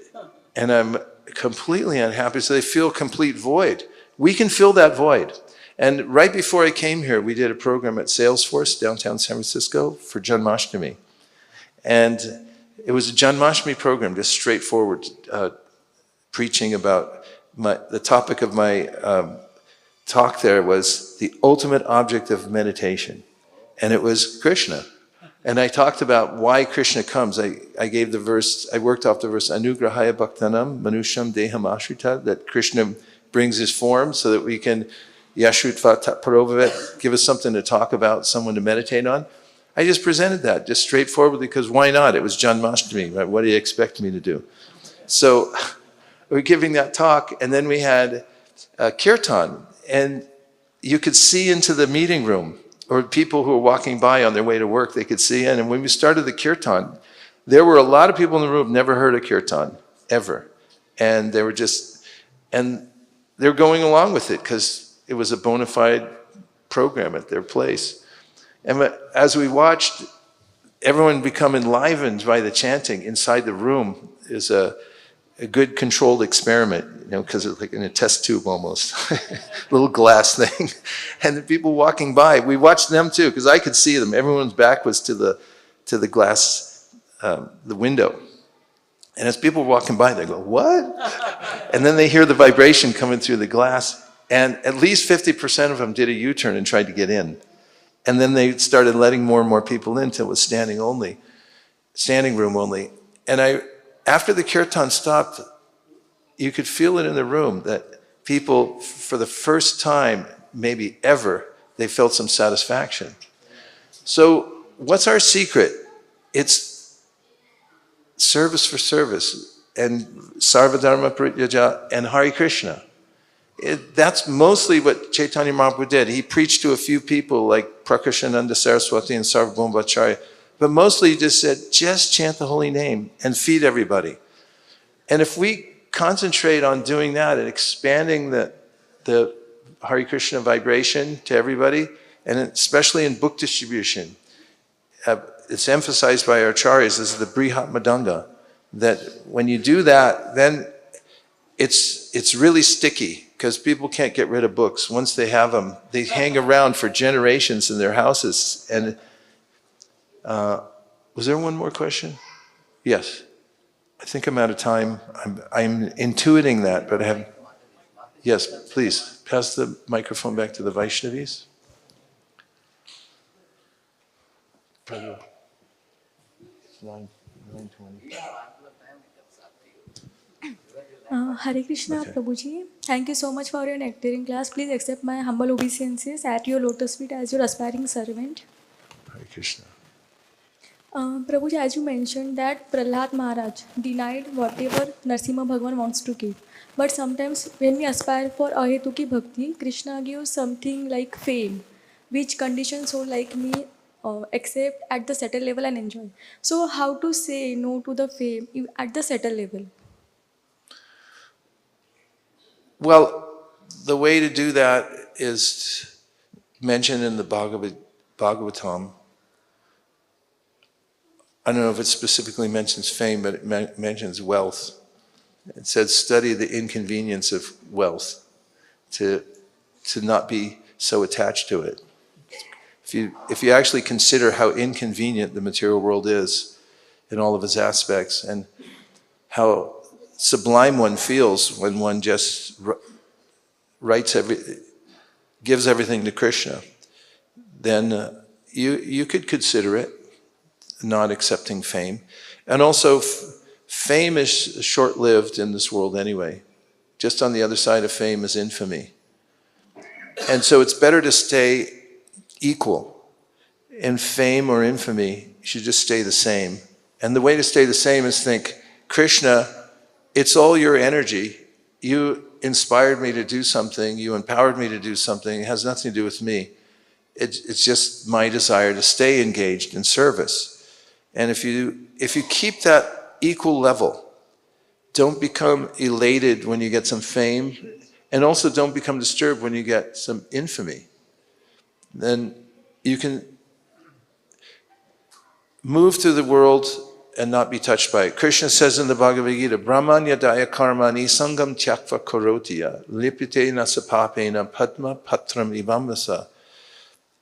and I'm completely unhappy, so they feel a complete void. We can fill that void. And right before I came here, we did a program at Salesforce, downtown San Francisco, for Janmashtami. And it was a Janmashtami program, just straightforward, preaching about the topic of my talk there was the ultimate object of meditation. And it was Krishna. And I talked about why Krishna comes. I gave the verse, I worked off the verse, Anugrahaya Bhaktanam Manusham Deham Ashrita, that Krishna brings his form so that we can, Yashrutva Parovavet, give us something to talk about, someone to meditate on. I just presented that, just straightforwardly, because why not? It was Janmashtami, right? What do you expect me to do? So we're giving that talk, and then we had Kirtan, and you could see into the meeting room. or people who were walking by on their way to work, they could see in. And when we started the kirtan, there were a lot of people in the room who never heard a kirtan, ever. And they were going along with it because it was a bona fide program at their place. And as we watched everyone become enlivened by the chanting inside the room, is a good controlled experiment, because it's like in a test tube almost, little glass thing. And the people walking by, we watched them too, because I could see them. Everyone's back was to the glass, the window. And as people were walking by, they go, "What?" And then they hear the vibration coming through the glass, and at least 50% of them did a U-turn and tried to get in. And then they started letting more and more people in until it was standing room only. And after the kirtan stopped, you could feel it in the room that people, for the first time, maybe ever, they felt some satisfaction. So what's our secret? It's service for service, and Sarvadharma Parityaja and Hare Krishna. That's mostly what Chaitanya Mahaprabhu did. He preached to a few people like Prakashananda Saraswati and Sarvabhaumacharya, but mostly he just said, just chant the holy name and feed everybody. And if we concentrate on doing that and expanding the Hare Krishna vibration to everybody, and especially in book distribution, it's emphasized by our acharyas as the Brihat Madanga, that when you do that, then it's really sticky, because people can't get rid of books. Once they have them, they hang around for generations in their houses. And was there one more question? Yes. I think I'm out of time. I'm intuiting that, but I haven't. Yes, please, pass the microphone back to the Vaishnavis. Prabhu. 9:20. Hare Krishna, Okay. Prabhuji. Thank you so much for your nectaring class. Please accept my humble obeisances at your lotus feet as your aspiring servant. Hare Krishna. Prabhuji, as you mentioned that Prahlad Maharaj denied whatever Narsimha Bhagavan wants to give. But sometimes when we aspire for ahetuki bhakti, Krishna gives something like fame, which conditioned soul like me accept at the subtle level and enjoy. So how to say no to the fame at the subtle level? Well, the way to do that is mentioned in the Bhagavatam. I don't know if it specifically mentions fame, but it mentions wealth. It says, study the inconvenience of wealth, to not be so attached to it. If you actually consider how inconvenient the material world is in all of its aspects, and how sublime one feels when one just gives everything to Krishna, then you could consider it not accepting fame. And also, fame is short-lived in this world anyway. Just on the other side of fame is infamy. And so it's better to stay equal. In fame or infamy, you should just stay the same. And the way to stay the same is think, Krishna, it's all your energy. You inspired me to do something. You empowered me to do something. It has nothing to do with me. It's just my desire to stay engaged in service. And if you keep that equal level, don't become elated when you get some fame, and also don't become disturbed when you get some infamy, then you can move through the world and not be touched by it. Krishna says in the Bhagavad Gita, Brahmanya daya karmani sangam tyakva karotiya, lipite nasapapena padma patram ivamvasa.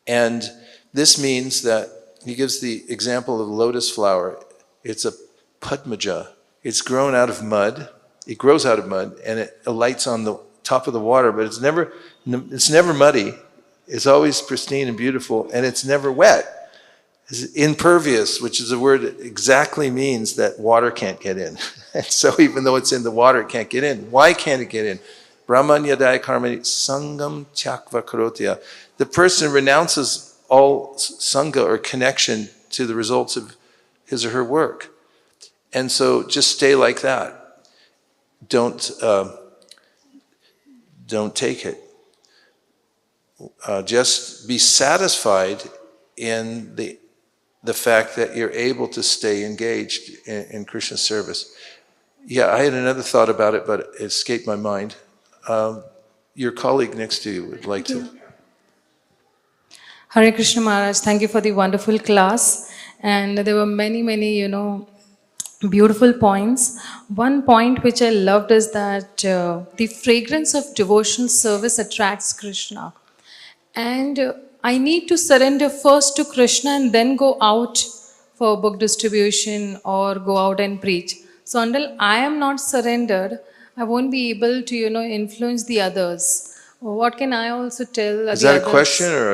And this means that he gives the example of a lotus flower. It's a padmaja. It's grown out of mud. It grows out of mud, and it alights on the top of the water, but it's never muddy. It's always pristine and beautiful, and it's never wet. It's impervious, which is a word that exactly means that water can't get in. And so even though it's in the water, it can't get in. Why can't it get in? Brahmanya daya karmani sangam tyakva karotiya. The person renounces all sangha or connection to the results of his or her work. And so just stay like that. Don't take it. just be satisfied in the fact that you're able to stay engaged in Krishna's service. Yeah, I had another thought about it, but it escaped my mind. Your colleague next to you would like to. Hare Krishna Maharaj, thank you for the wonderful class. And there were many, beautiful points. One point which I loved is that the fragrance of devotional service attracts Krishna. And I need to surrender first to Krishna and then go out for book distribution or go out and preach. So until I am not surrendered, I won't be able to, influence the others. What can I also tell Is the that others? a question or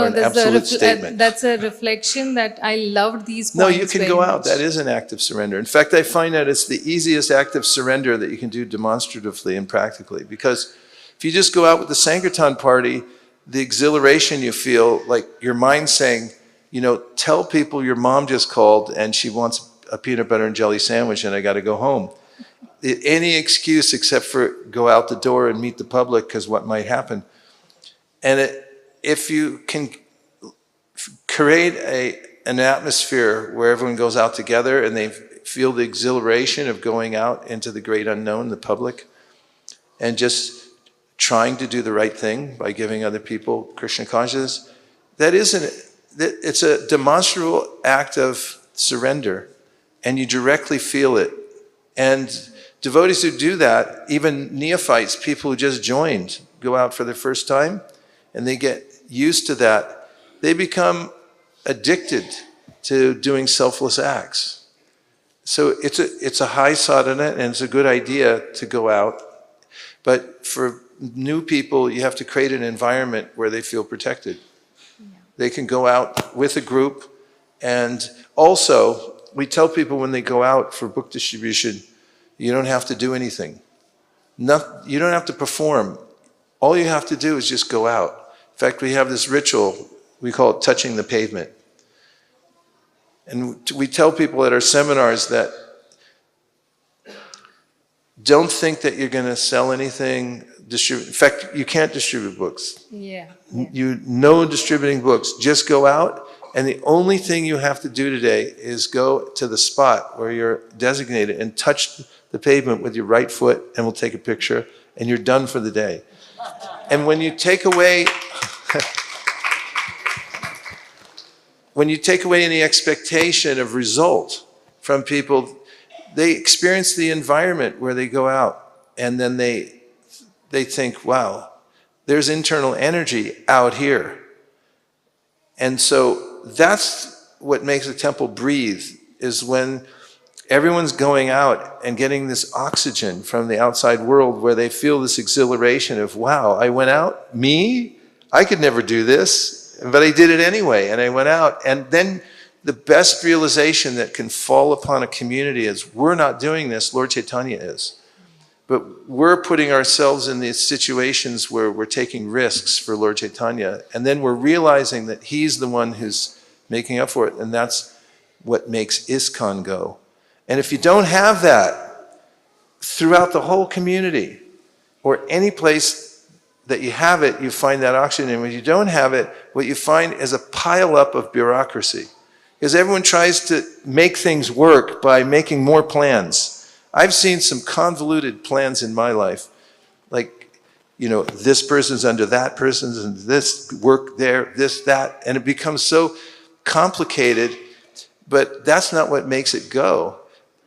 an absolute statement? That's a reflection that I loved these points. No, you can very go out. much. That is an act of surrender. In fact, I find that it's the easiest act of surrender that you can do demonstratively and practically. Because if you just go out with the Sankirtan party, the exhilaration you feel, like your mind saying, tell people your mom just called and she wants a peanut butter and jelly sandwich and I got to go home. Any excuse except for go out the door and meet the public because what might happen. And if you can create an atmosphere where everyone goes out together and they feel the exhilaration of going out into the great unknown, the public, and just trying to do the right thing by giving other people Krishna consciousness, it's a demonstrable act of surrender, and you directly feel it. And devotees who do that, even neophytes, people who just joined, go out for the first time, and they get used to that, they become addicted to doing selfless acts. So it's a high sadhana, and it's a good idea to go out. But for new people, you have to create an environment where they feel protected. Yeah. They can go out with a group, and also, we tell people when they go out for book distribution, you don't have to do anything. You don't have to perform. All you have to do is just go out. In fact, we have this ritual, we call it touching the pavement. And we tell people at our seminars that don't think that you're going to sell anything, distribute. In fact, you can't distribute books. Yeah. No distributing books. Just go out. And the only thing you have to do today is go to the spot where you're designated and touch the pavement with your right foot, and we'll take a picture, and you're done for the day. And when you take away any expectation of result from people, they experience the environment where they go out, and then they think, wow, there's internal energy out here. And so that's what makes a temple breathe, is when everyone's going out and getting this oxygen from the outside world where they feel this exhilaration of, wow, I went out, me? I could never do this, but I did it anyway, and I went out. And then the best realization that can fall upon a community is, we're not doing this, Lord Chaitanya is. But we're putting ourselves in these situations where we're taking risks for Lord Chaitanya, and then we're realizing that he's the one who's making up for it, and that's what makes ISKCON go. And if you don't have that throughout the whole community, or any place that you have it, you find that oxygen, and when you don't have it, what you find is a pile-up of bureaucracy. Because everyone tries to make things work by making more plans. I've seen some convoluted plans in my life, like, this person's under that person's, and this work there, this, that, and it becomes so complicated, but that's not what makes it go.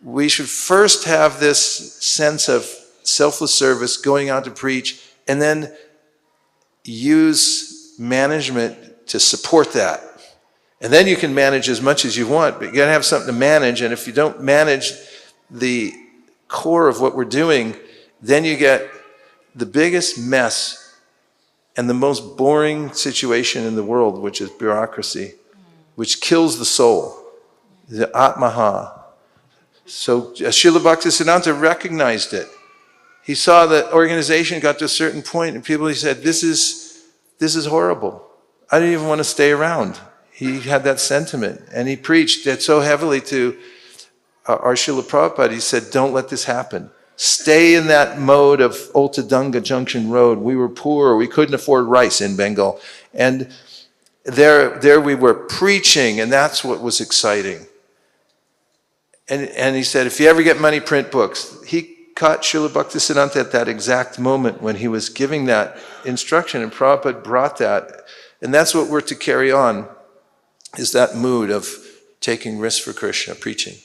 We should first have this sense of selfless service, going out to preach, and then use management to support that. And then you can manage as much as you want, but you gotta have something to manage, and if you don't manage the core of what we're doing, then you get the biggest mess and the most boring situation in the world, which is bureaucracy, which kills the soul, the Atmaha. So Srila Bhaktisiddhanta recognized it. He saw the organization got to a certain point, and he said, this is horrible. I didn't even want to stay around. He had that sentiment, and he preached it so heavily to our Srila Prabhupada. He said, don't let this happen. Stay in that mode of Ottadunga Junction Road. We were poor. We couldn't afford rice in Bengal. And there we were preaching, and that's what was exciting. And he said, if you ever get money, print books. He caught Srila Bhaktisiddhanta at that exact moment when he was giving that instruction, and Prabhupada brought that. And that's what we're to carry on, is that mood of taking risks for Krishna, preaching.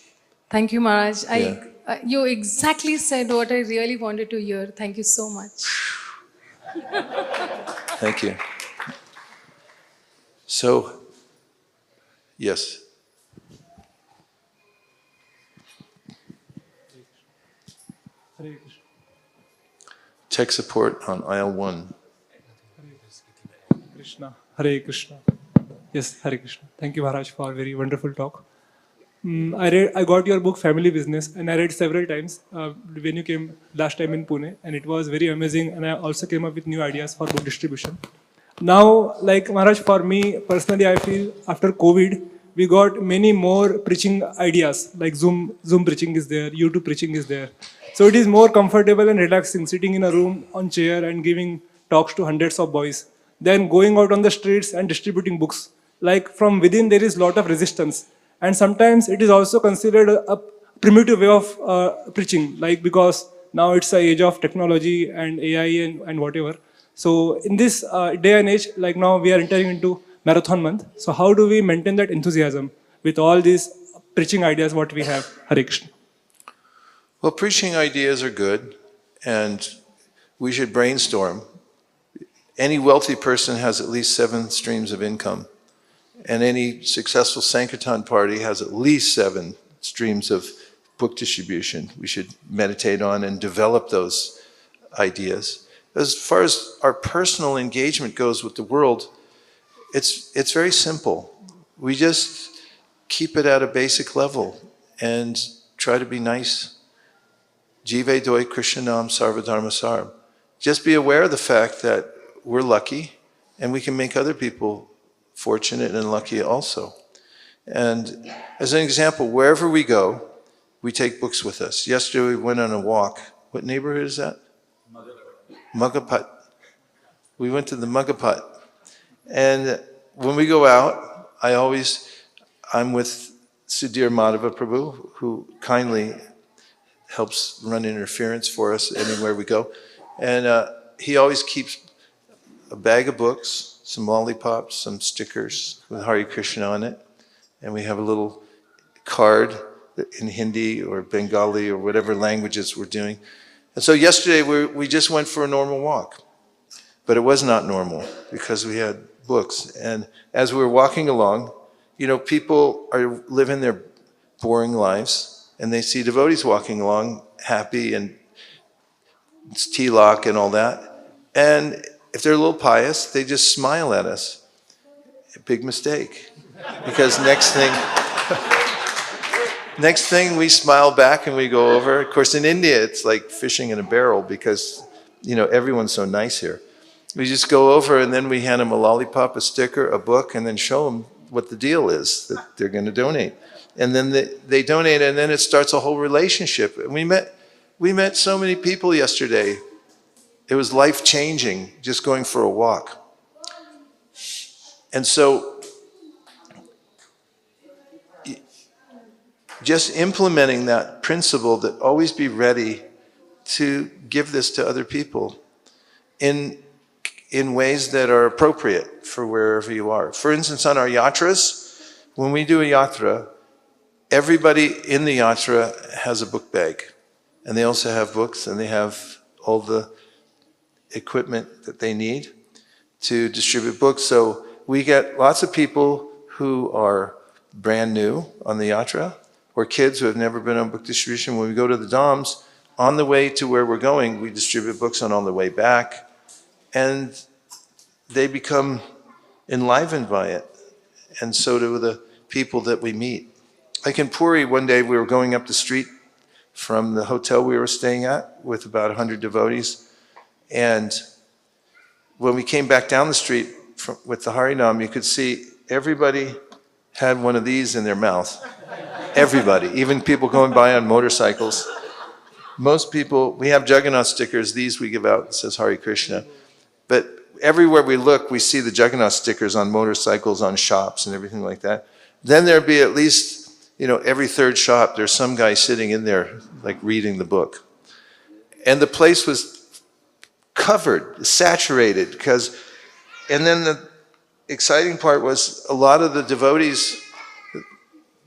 Thank you, Maharaj. Yeah. You exactly said what I really wanted to hear. Thank you so much. Thank you. So, yes. Tech support on aisle 1. Krishna, Hare Krishna. Yes, Hare Krishna. Thank you, Maharaj, for a very wonderful talk. I got your book Family Business, and I read several times when you came last time in Pune, and it was very amazing, and I also came up with new ideas for book distribution. Now, like Maharaj, for me personally, I feel after COVID, we got many more preaching ideas, like Zoom preaching is there, YouTube preaching is there. So it is more comfortable and relaxing sitting in a room on chair and giving talks to hundreds of boys, than going out on the streets and distributing books. Like from within there is a lot of resistance. And sometimes it is also considered a primitive way of preaching, like because now it's the age of technology and AI and whatever. So in this day and age, like now we are entering into marathon month. So how do we maintain that enthusiasm with all these preaching ideas what we have? Hare Krishna. Well, preaching ideas are good, and we should brainstorm. Any wealthy person has at least 7 streams of income. And any successful Sankirtan party has at least 7 streams of book distribution. We should meditate on and develop those ideas. As far as our personal engagement goes with the world, it's very simple. We just keep it at a basic level and try to be nice. Jive doi Krishnanam sarvadharma sarv. Just be aware of the fact that we're lucky and we can make other people fortunate and lucky also. And as an example, wherever we go, we take books with us. Yesterday we went on a walk. What neighborhood is that? Magapat. We went to the Magapat. And when we go out, I'm with Sudhir Madhava Prabhu, who kindly helps run interference for us anywhere we go. And he always keeps a bag of books, some lollipops, some stickers with Hare Krishna on it. And we have a little card in Hindi or Bengali or whatever languages we're doing. And so yesterday we just went for a normal walk. But it was not normal because we had books. And as we were walking along, people are living their boring lives and they see devotees walking along happy and it's tilak and all that. And if they're a little pious, they just smile at us. A big mistake. Because next thing we smile back and we go over. Of course, in India, it's like fishing in a barrel because, everyone's so nice here. We just go over and then we hand them a lollipop, a sticker, a book, and then show them what the deal is that they're going to donate. And then they donate, and then it starts a whole relationship. And we met so many people yesterday. It was life-changing just going for a walk. And so just implementing that principle that always be ready to give this to other people in ways that are appropriate for wherever you are. For instance, on our yatras, when we do a yatra, everybody in the yatra has a book bag. And they also have books, and they have all the equipment that they need to distribute books. So we get lots of people who are brand new on the yatra, or kids who have never been on book distribution. When we go to the Dhams, on the way to where we're going, we distribute books, and on the way back, and they become enlivened by it. And so do the people that we meet. Like in Puri, one day we were going up the street from the hotel we were staying at with about 100 devotees. And when we came back down the street with the Harinam, you could see everybody had one of these in their mouth. Everybody, even people going by on motorcycles. most people, we have Jagannath stickers. These we give out. It says Hare Krishna. But everywhere we look, we see the Jagannath stickers on motorcycles, on shops, and everything like that. Then there'd be at least, every third shop, there's some guy sitting in there, like reading the book. And the place was covered, saturated, and then the exciting part was a lot of the devotees,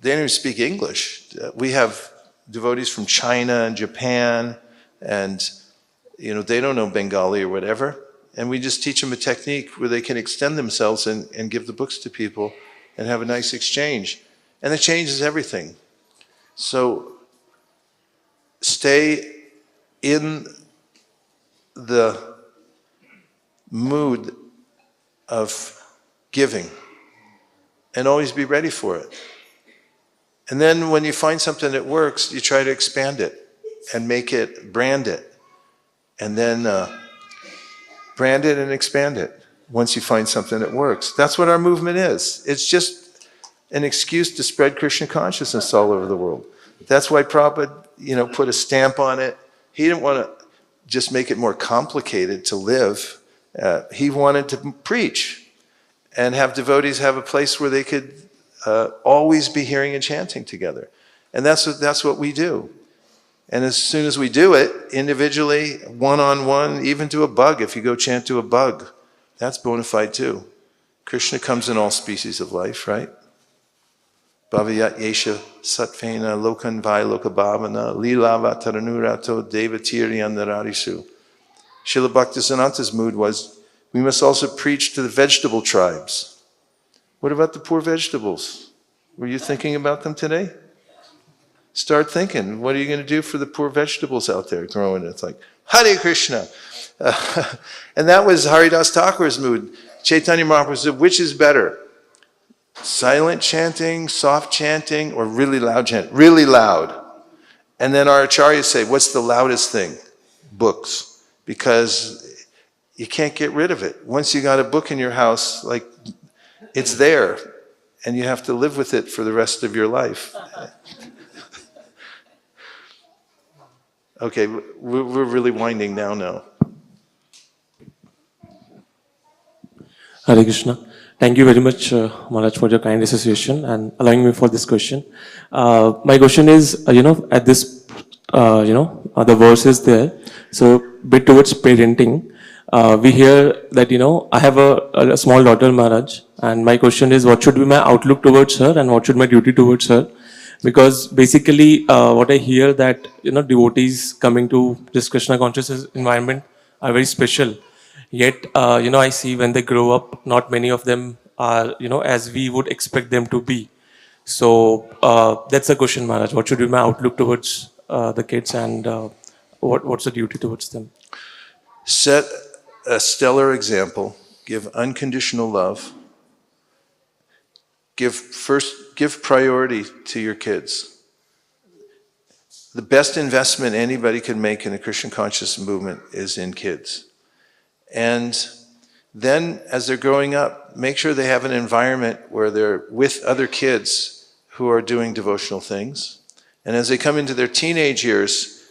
they didn't even speak English. We have devotees from China and Japan, and they don't know Bengali or whatever. And we just teach them a technique where they can extend themselves and give the books to people and have a nice exchange. And it changes everything. So stay in the mood of giving and always be ready for it. And then when you find something that works, you try to expand it and make it, brand it. And then brand it and expand it once you find something that works. That's what our movement is. It's just an excuse to spread Krishna consciousness all over the world. That's why Prabhupada, put a stamp on it. He didn't want to just make it more complicated to live. He wanted to preach and have devotees have a place where they could always be hearing and chanting together. And that's what we do. And as soon as we do it, individually, one-on-one, even to a bug, if you go chant to a bug, that's bona fide too. Krishna comes in all species of life, right? Bhavayat yesha satvena lokan vai lokabhavana lilava taranurato devatiryandararisu. Srila Bhaktisiddhanta's mood was, we must also preach to the vegetable tribes. What about the poor vegetables? Were you thinking about them today? Start thinking, what are you going to do for the poor vegetables out there growing? It's like, Hare Krishna. And that was Haridas Thakur's mood. Chaitanya Mahaprabhu said, which is better? Silent chanting, soft chanting, or really loud chanting? Really loud. And then our acharyas say, what's the loudest thing? Books. Because you can't get rid of it. Once you got a book in your house, it's there. And you have to live with it for the rest of your life. Okay, we're really winding down now. Hare Krishna. Thank you very much, Maharaj, for your kind association and allowing me for this question. My question is, at this, the verse is there, so bit towards parenting. We hear that, I have a small daughter, Maharaj, and my question is, what should be my outlook towards her and what should my duty towards her? Because basically, what I hear that, devotees coming to this Krishna consciousness environment are very special. Yet, I see when they grow up, not many of them are, as we would expect them to be. So, that's the question, Maharaj. What should be my outlook towards the kids and what's the duty towards them? Set a stellar example. Give unconditional love. Give priority to your kids. The best investment anybody can make in the Krishna consciousness movement is in kids. And then as they're growing up, make sure they have an environment where they're with other kids who are doing devotional things. And as they come into their teenage years,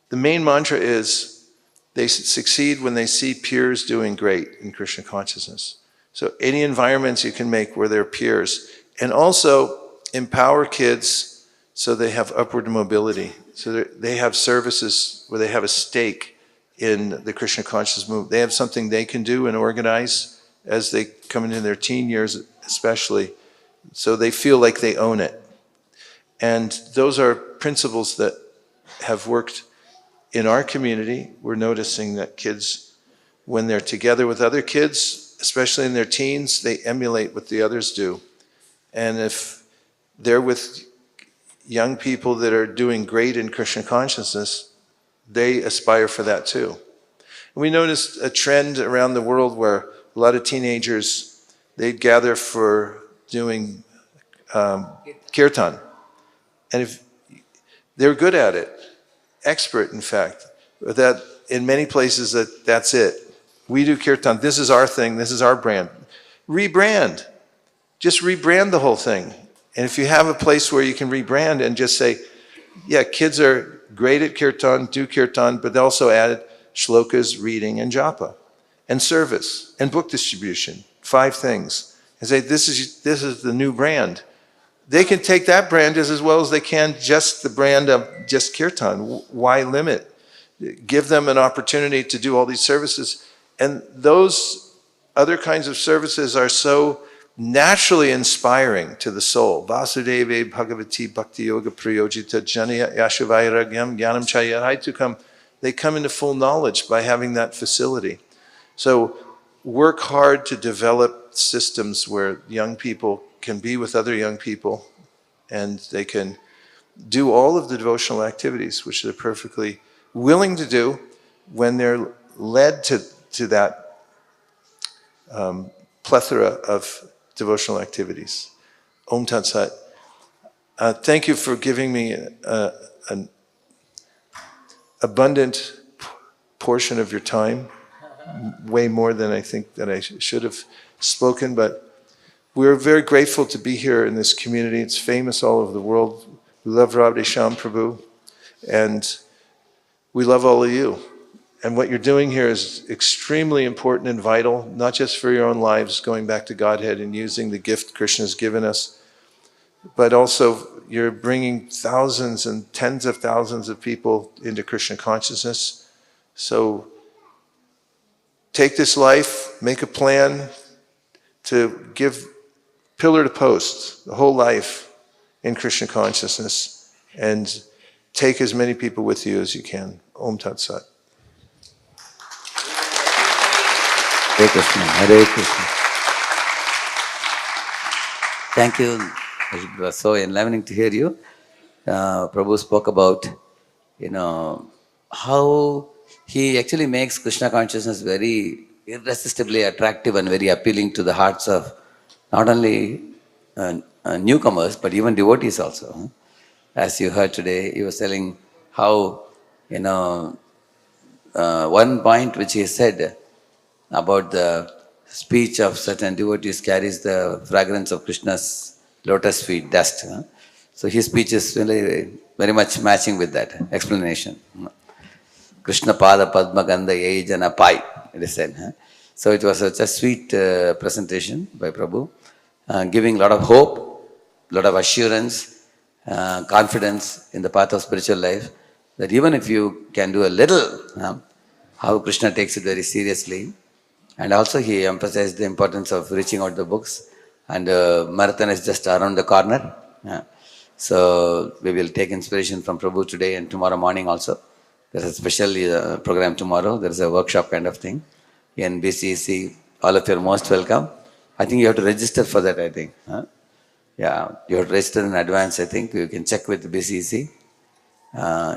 the main mantra is they succeed when they see peers doing great in Krishna consciousness. So any environments you can make where they're peers. And also empower kids so they have upward mobility. So they have services where they have a stake in the Krishna consciousness movement. They have something they can do and organize as they come into their teen years especially. So they feel like they own it. And those are principles that have worked in our community. We're noticing that kids, when they're together with other kids, especially in their teens, they emulate what the others do. And if they're with young people that are doing great in Krishna consciousness, they aspire for that too. And we noticed a trend around the world where a lot of teenagers, they'd gather for doing kirtan. And if they're good at it, expert in fact, that in many places that's it. We do kirtan, this is our thing, this is our brand. Rebrand. Just rebrand the whole thing. And if you have a place where you can rebrand and just say, yeah, kids are great at kirtan, do kirtan, but they also added shlokas, reading, and japa, and service, and book distribution. 5 things. And say, this is the new brand. They can take that brand as well as they can just the brand of just kirtan. Why limit? Give them an opportunity to do all these services. And those other kinds of services are so naturally inspiring to the soul. Vasudeve Bhagavati Bhakti Yoga Priyojita Janaya Yashavairagyam Gyanam Chayaraitukam. They come into full knowledge by having that facility. So work hard to develop systems where young people can be with other young people and they can do all of the devotional activities which they're perfectly willing to do when they're led to that plethora of devotional activities. Om Tat Sat. Thank you for giving me an abundant portion of your time, way more than I think that I should have spoken, but we're very grateful to be here in this community. It's famous all over the world. We love Radhesham Prabhu, and we love all of you. And what you're doing here is extremely important and vital, not just for your own lives, going back to Godhead and using the gift Krishna's given us, but also you're bringing thousands and tens of thousands of people into Krishna consciousness. So take this life, make a plan to give pillar to post the whole life in Krishna consciousness, and take as many people with you as you can. Om Tat Sat. Hare Krishna, Hare Krishna. Thank you. It was so enlivening to hear you. Prabhu spoke about, how he actually makes Krishna consciousness very irresistibly attractive and very appealing to the hearts of not only newcomers, but even devotees also. As you heard today, he was telling how, one point which he said about the speech of certain devotees carries the fragrance of Krishna's lotus feet dust. So his speech is really very much matching with that explanation. Krishna Pada Padma Gandha Yejana Pai, it is said. So it was such a sweet presentation by Prabhu, giving a lot of hope, a lot of assurance, confidence in the path of spiritual life, that even if you can do a little, how Krishna takes it very seriously. And also he emphasized the importance of reaching out the books, and marathon is just around the corner. So we will take inspiration from Prabhu today and tomorrow morning also. There's a special program tomorrow. There's a workshop kind of thing. NVCC, all of you are most welcome. I think you have to register for that, I think. Yeah, you have to register in advance, I think. You can check with the BCC.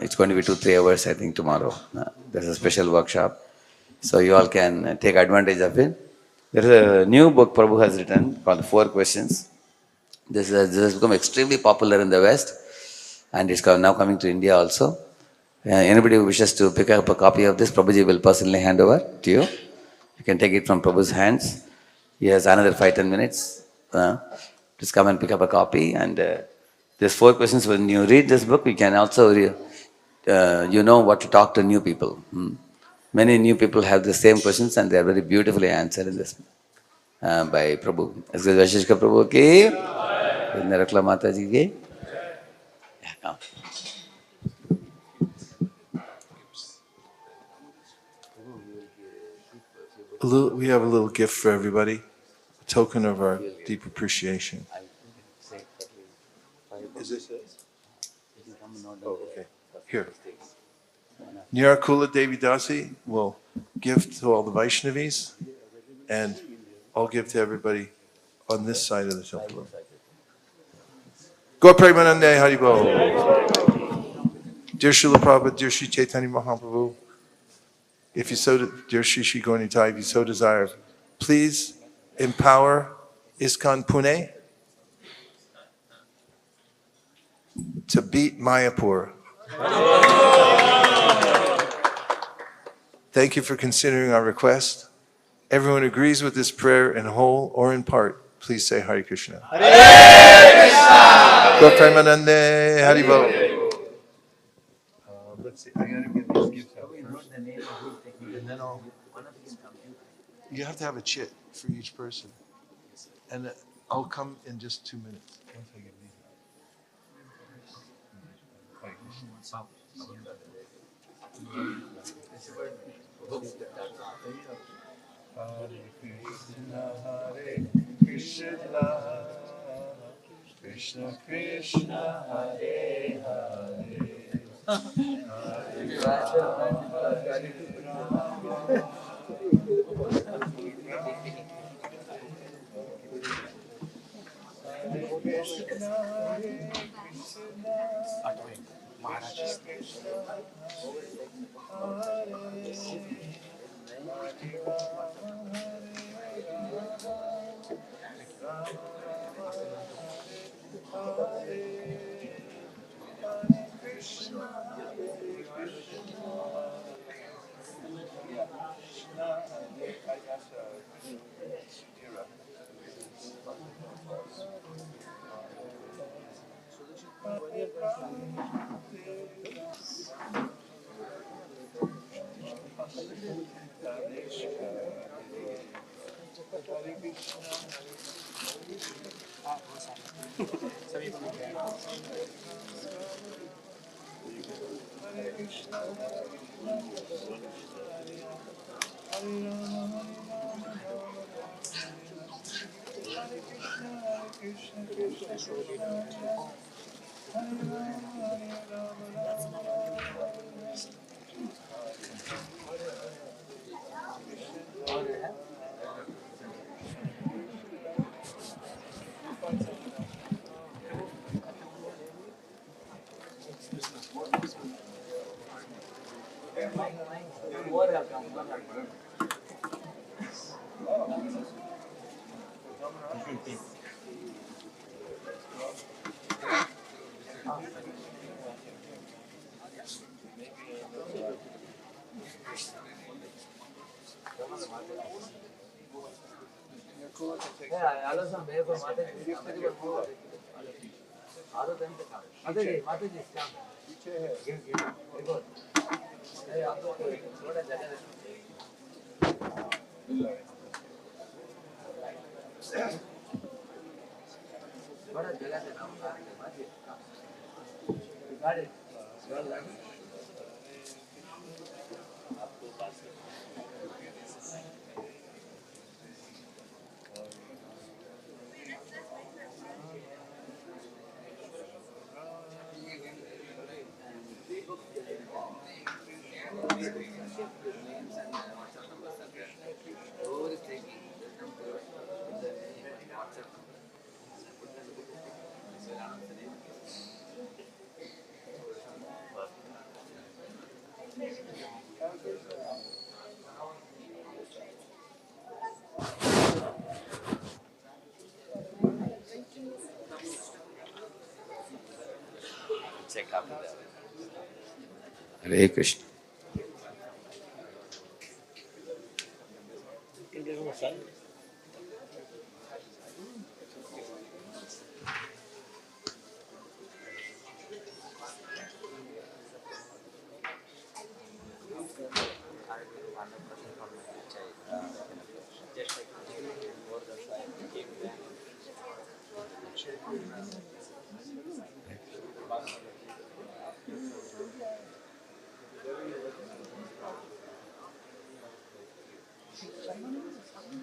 It's going to be 2-3 hours, I think, tomorrow. There's a special workshop. So you all can take advantage of it. There is a new book Prabhu has written called 4 Questions. This has become extremely popular in the West, and it's now coming to India also. Anybody who wishes to pick up a copy of this, Prabhuji will personally hand over to you. You can take it from Prabhu's hands. He has another 5-10 minutes. Just come and pick up a copy. And there's 4 questions. When you read this book, you can also, you know what to talk to new people. Many new people have the same questions, and they are very beautifully answered in this by Prabhu. Vaisesika Prabhu ki, Narakla Mataji ki. We have a little gift for everybody, a token of our deep appreciation. Is this it? Oh, okay. Here. Nirakula Devi Dasi will give to all the Vaishnavis, and I'll give to everybody on this side of the temple. Go Premanande Haribo. Dear Srila Prabhupada, dear Sri Chaitanya Mahaprabhu, if you so, dear Sri Sri Gauranitai, if you so desire, please empower ISKCON Pune to beat Mayapur. Thank you for considering our request. Everyone agrees with this prayer in whole or in part. Please say Hare Krishna. Hare Krishna. Go Premanande Haribo. Let's see. I gotta get these gifts out first. And then you have to have a chit for each person. And I'll come in just 2 minutes. Once I get these out. Hare Krishna, Krishna Krishna, Hare Hare. Hare Krishna.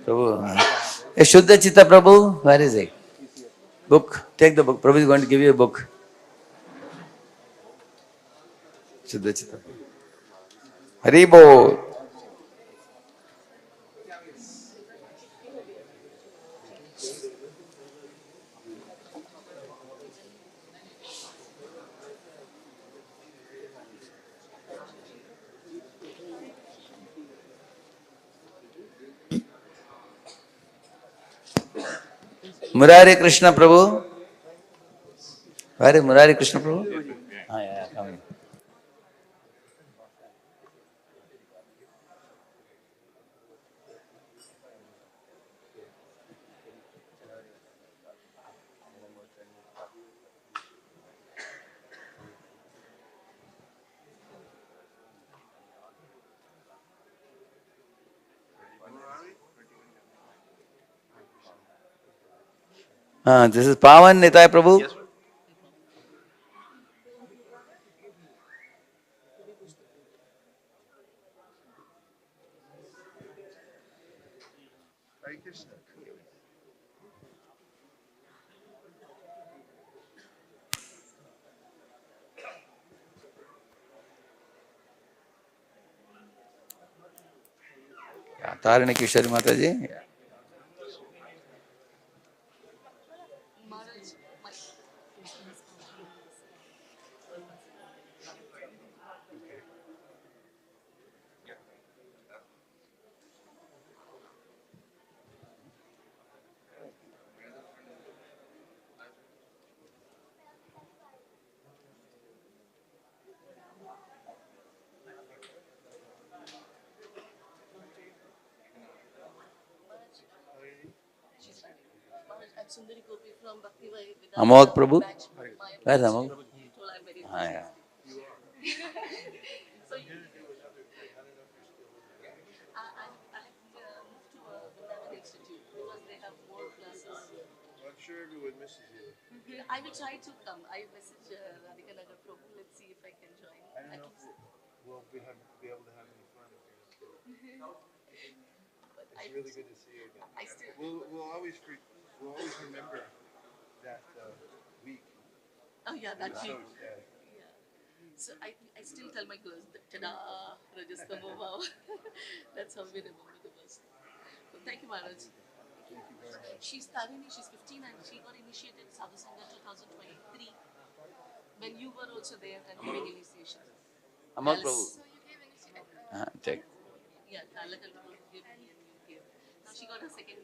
Prabhu. Shuddha Chitta Prabhu, where is he? Book. Take the book. Prabhu is going to give you a book. Shuddha Chitta. Haribo. Murari Krishna Prabhu. Where is Murari Krishna Prabhu? Ah, yeah, coming. This is Pavan Nitai Prabhu. Yes. Hare Krishna. Tarini Kishori Mataji. Amog Prabhu. Where's Amog? Yeah. I'm sure everyone misses you. I will try to come. I message Radhika Nagar Prabhu. Let's see if I can join. I don't know if we'll be able to have any fun. It's really good to see you again. I still. We'll always remember that week. Oh yeah, that So, week. Yeah. So I still tell my girls, "Tada, Rajastamo Wow." That's how we remember the best. So thank you, Maharaj. She's Tarini. She's 15 and she got initiated Sadhu Sangha 2023 when you were also there and giving initiation. Amog Alice. Prabhu. Check. Yeah, Kalakal gave me and you gave. Now she got her second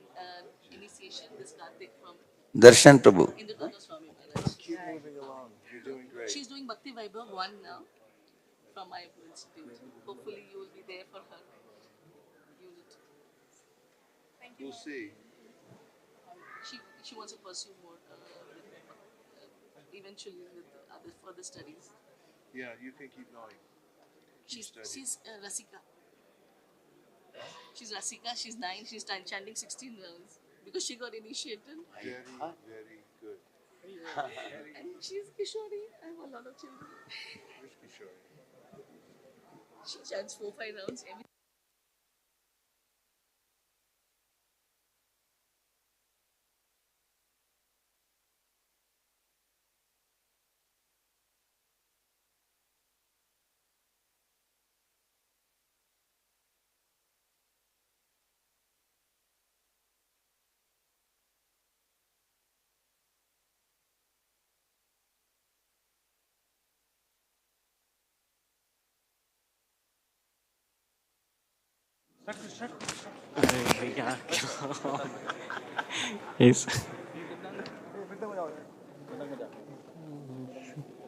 initiation. This Karthik from Darshan Prabhu. Indukota Swami Maharaj. keep moving along. You're doing great. She's doing Bhakti Vaibhav 1 now from my institute. Hopefully you will be there for her unit. We'll see. She wants to pursue more eventually with other further studies. Yeah, you can keep going. She's Rasika. She's Rasika. She's 9. She's chanting 16 rounds because she got initiated. Very, very good. And she's Kishori. I have a lot of children. Where's Kishore? She chants 4-5 rounds every. Yes.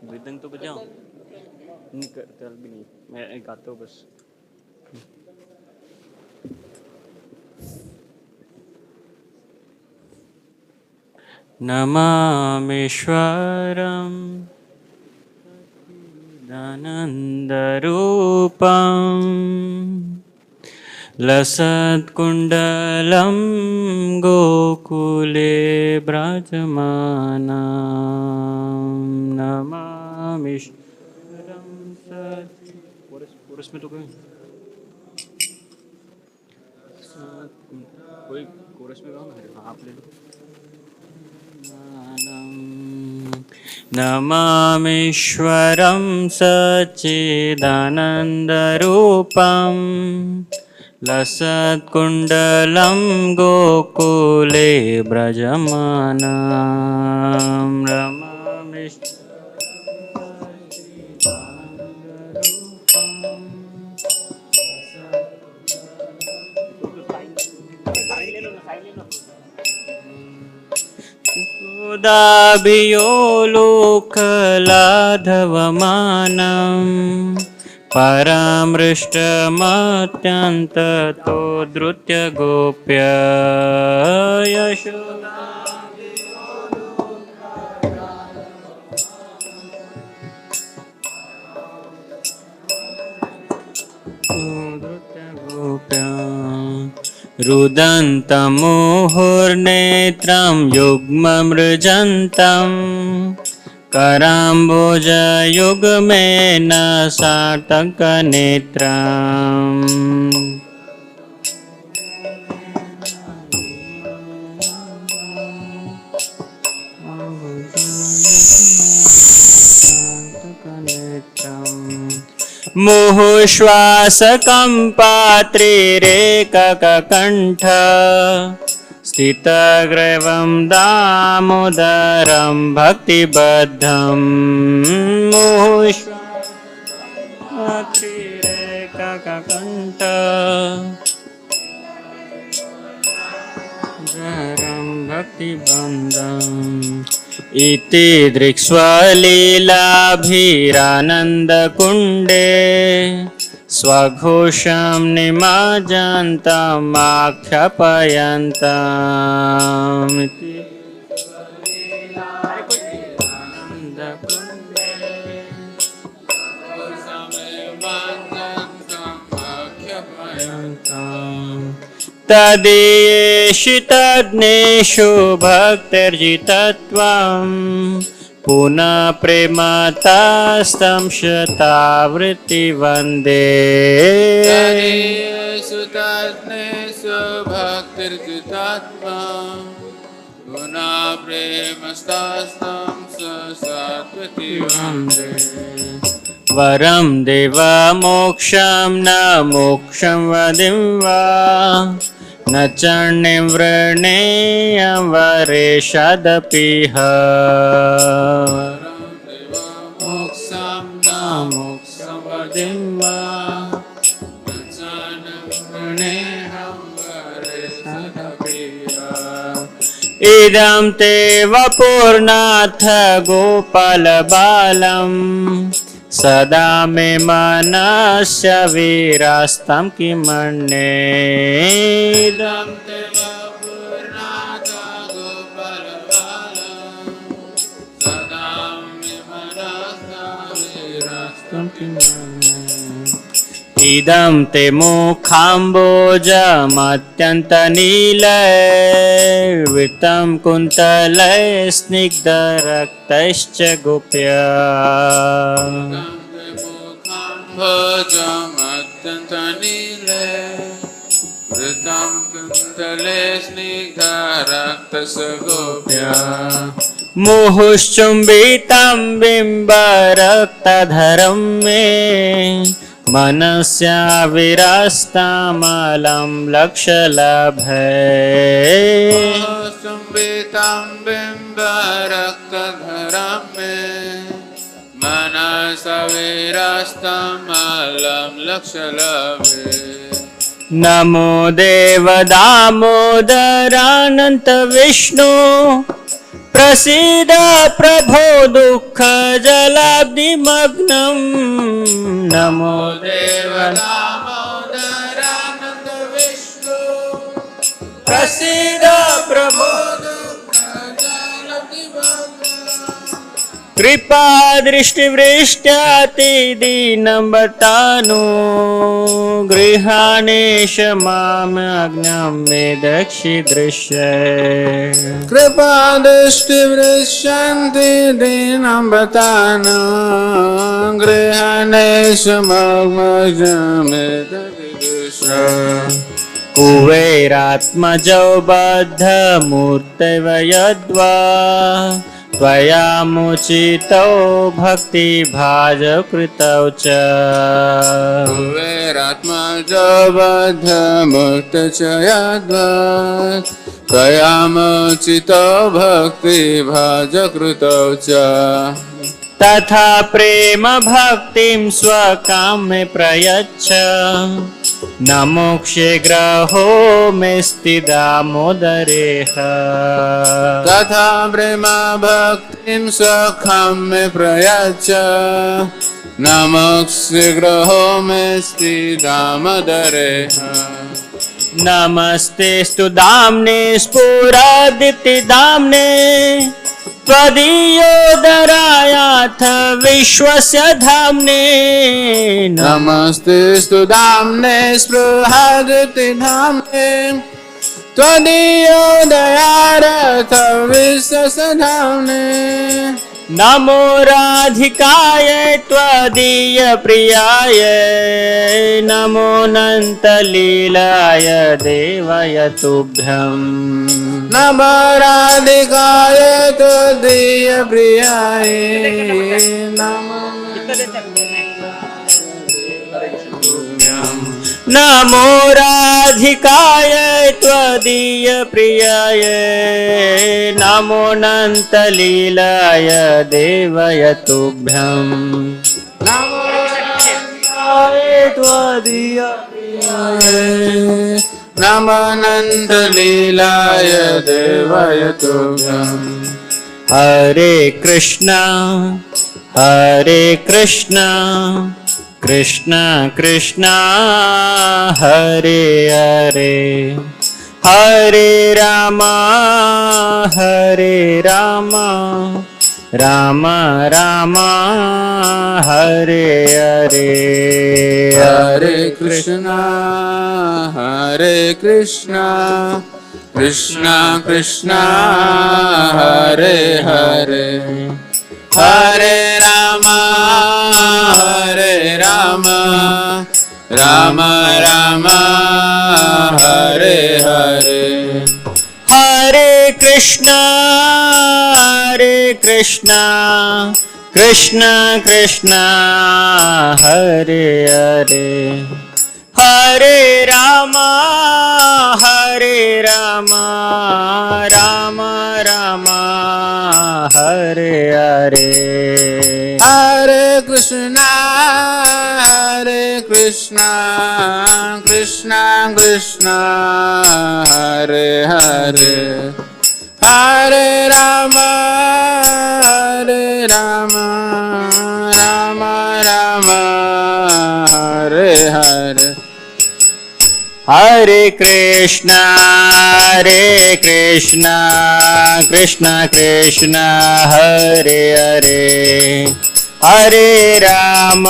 मृदंग तो बजाओ नहीं करता भी नहीं मैं गाता हूँ बस नमामीश्वरम् दानन्दरूपम् लसत्कुण्डलं गोकुले व्राजमानं नमामीश्वरं कोरस में तो कोई कोरस में गाओ ना हाँ आप ले लो नमामीश्वरं सच्चिदानन्दरूपम् लसत्कुण्डलं गोकुले व्रजमानं दाभियो लोकलाधवमानम् परामृष्टमत्यन्ततो धृत्य गोप्य यशोदा धृत्य गोप्य रुदन्तं मुहुर्नेत्रं युग्ममृजन्तं कराम्बुजयुग्मेन सार्थकनेत्रम् मुहुश्वासकम्पात्रिरेकककण्ठ स्थितग्रैवं दामोदरं भक्तिबद्धं मुहुश्वासकम्पात्रिरेकककण्ठ धरं भक्तिबन्धम् इति दृक्स्वलीलाभिरानन्दकुण्डे स्वघोषं निमज्जन्तमाख्यापयन्तम् इति तदीयेषु तज्ञेषु भक्तिर्जितत्वं पुनः प्रेमतास्तं शतावृत्ति वन्दे तदीयेषु तज्ञेषु भक्तिर्जितत्वं पुनः प्रेमतास्तं शतावृत्ति वन्दे वरं देवमोक्षं न मोक्षं वदिं वा न चण्डिं वृणेयं वरेषदपिह मोक्षं न मोक्षं वदिं वा न चण्डिं वृणेयं वरेषदपिह इदं ते वपुर्नाथ गोपालबालम् सदा मे मनस्य वीरास्तं किमन्येदं ते वपुर्नाथ गोपालबालम् सदा मे मनस्य वीरास्तं किमन्ये इदं ते मुखाम्बोजमत्यन्तनीलैर्वृतं कुन्तलै स्निग्धरक्तैश्च गोप्य भोजमत्यन्तनीले वृतं कुन्तले स्निग्धरक्तस्य गोप्य मुहुश्चुम्बितं बिम्बरक्तधरं मे मनस्या विरस्तामलं लक्षलभे संवितं बिम्बरक्तधरं मे मनसा विरस्तमलं लक्षलभे नमो देव दामोदरानन्त विष्णु प्रसीद प्रभो दुःखजलाब्धिमग्नं नमो देव दामोदरानन्द विष्णु प्रसीद प्रभो कृपा दृष्टिवृष्ट्यातिदीनं बतानु गृहाणेश मामज्ञं मे दक्षिदृश्य कृपा दृष्टिवृष्यन्ति दीनं बतानु गृहाणेषु मामज्ञं कुबेरात्मजौ बद्धमूर्तैव यद्वा त्वया मुचितौ भक्तिभाजकृतौ च कुबेरात्मजो बद्धमूर्त च यद्वा त्वया मुचितो भक्तिभाजकृतौ च तथा प्रेम भक्तिं स्वकाम्ये प्रयच्छ न मोक्षे ग्रहो मेऽस्ति दामोदरेह तथा प्रेम भक्तिं स्वकाम्ये प्रयच्छ न मोक्षे ग्रहो मेऽस्ति दामोदरेह नमस्तेस्तु दाम्ने स्फुरदिति दाम्ने त्वदीयोदरायाथ विश्वस्य धाम्ने नमस्ते स्तुधाम्ने स्पृहादति धाम्ने त्वदीयोदयारथ विश्वसधाम्ने नमो राधिकाय त्वदीयप्रियाय नमो नन्तलीलाय देवाय तुभ्यम् नमो राधिकाय त्वदीयप्रियाय नमो राधिकाय त्वदीयप्रियाय नमो नन्तलीलाय देवाय तुभ्यम् नमो राधिकाय त्वदीयप्रियाय नमो नन्दलीलाय देवाय तुभ्यम् हरे कृष्णा कृष्ण कृष्ण हरे हरे हरे राम राम राम हरे हरे हरे कृष्णा कृष्ण कृष्ण हरे हरे हरे राम राम राम हरे हरे हरे कृष्णा कृष्ण कृष्ण हरे हरे हरे राम राम राम हरे हरे हरे कृष्णा कृष्ण कृष्ण हरे हरे हरे राम राम राम हरे हरे हरे कृष्णा कृष्ण कृष्ण हरे हरे हरे राम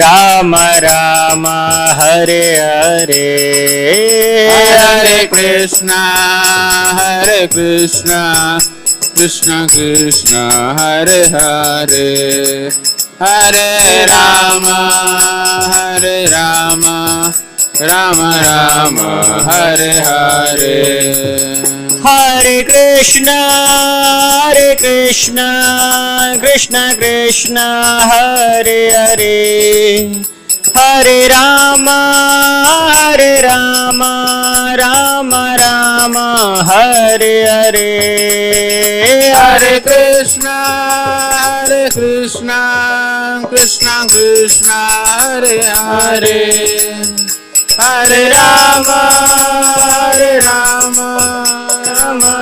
राम राम हरे हरे हरे कृष्णा कृष्ण कृष्ण हरे हरे हरे राम राम राम हरे हरे हरे कृष्णा कृष्ण कृष्ण हरे हरे हरे राम राम राम हरे हरे हरे कृष्णा कृष्ण कृष्ण हरे हरे हरे राम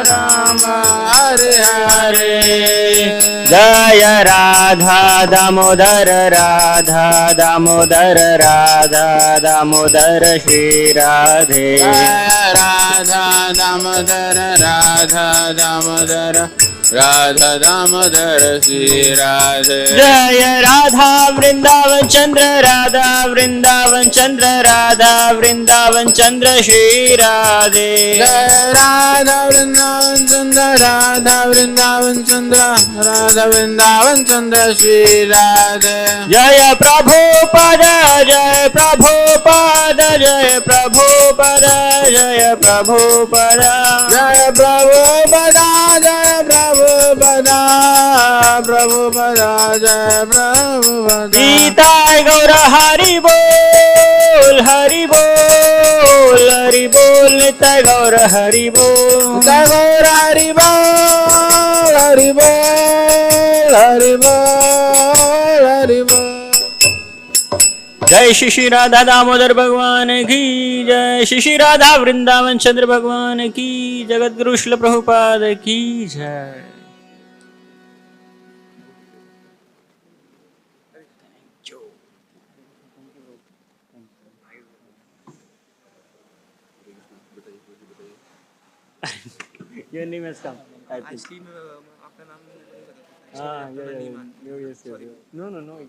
राम हरे हरे जय राधा दामोदर श्री राधे राधा दामोदर श्री राधे जय राधा वृंदावन चंद्र श्री राधे जय राधा वृंदावन चंद्र श्री राधे जय प्रभुपद गीताय गौर हरि बोल निताय गौर हरि बोल जय श्री श्री राधा दामोदर भगवान की जय, श्री श्री राधा वृंदावन चंद्र भगवान की, जगत गुरु श्रील प्रभुपाद की जय। Your name has come. I think. Ah, yeah, yeah, yeah. Yes, yes, yes. No, no, no.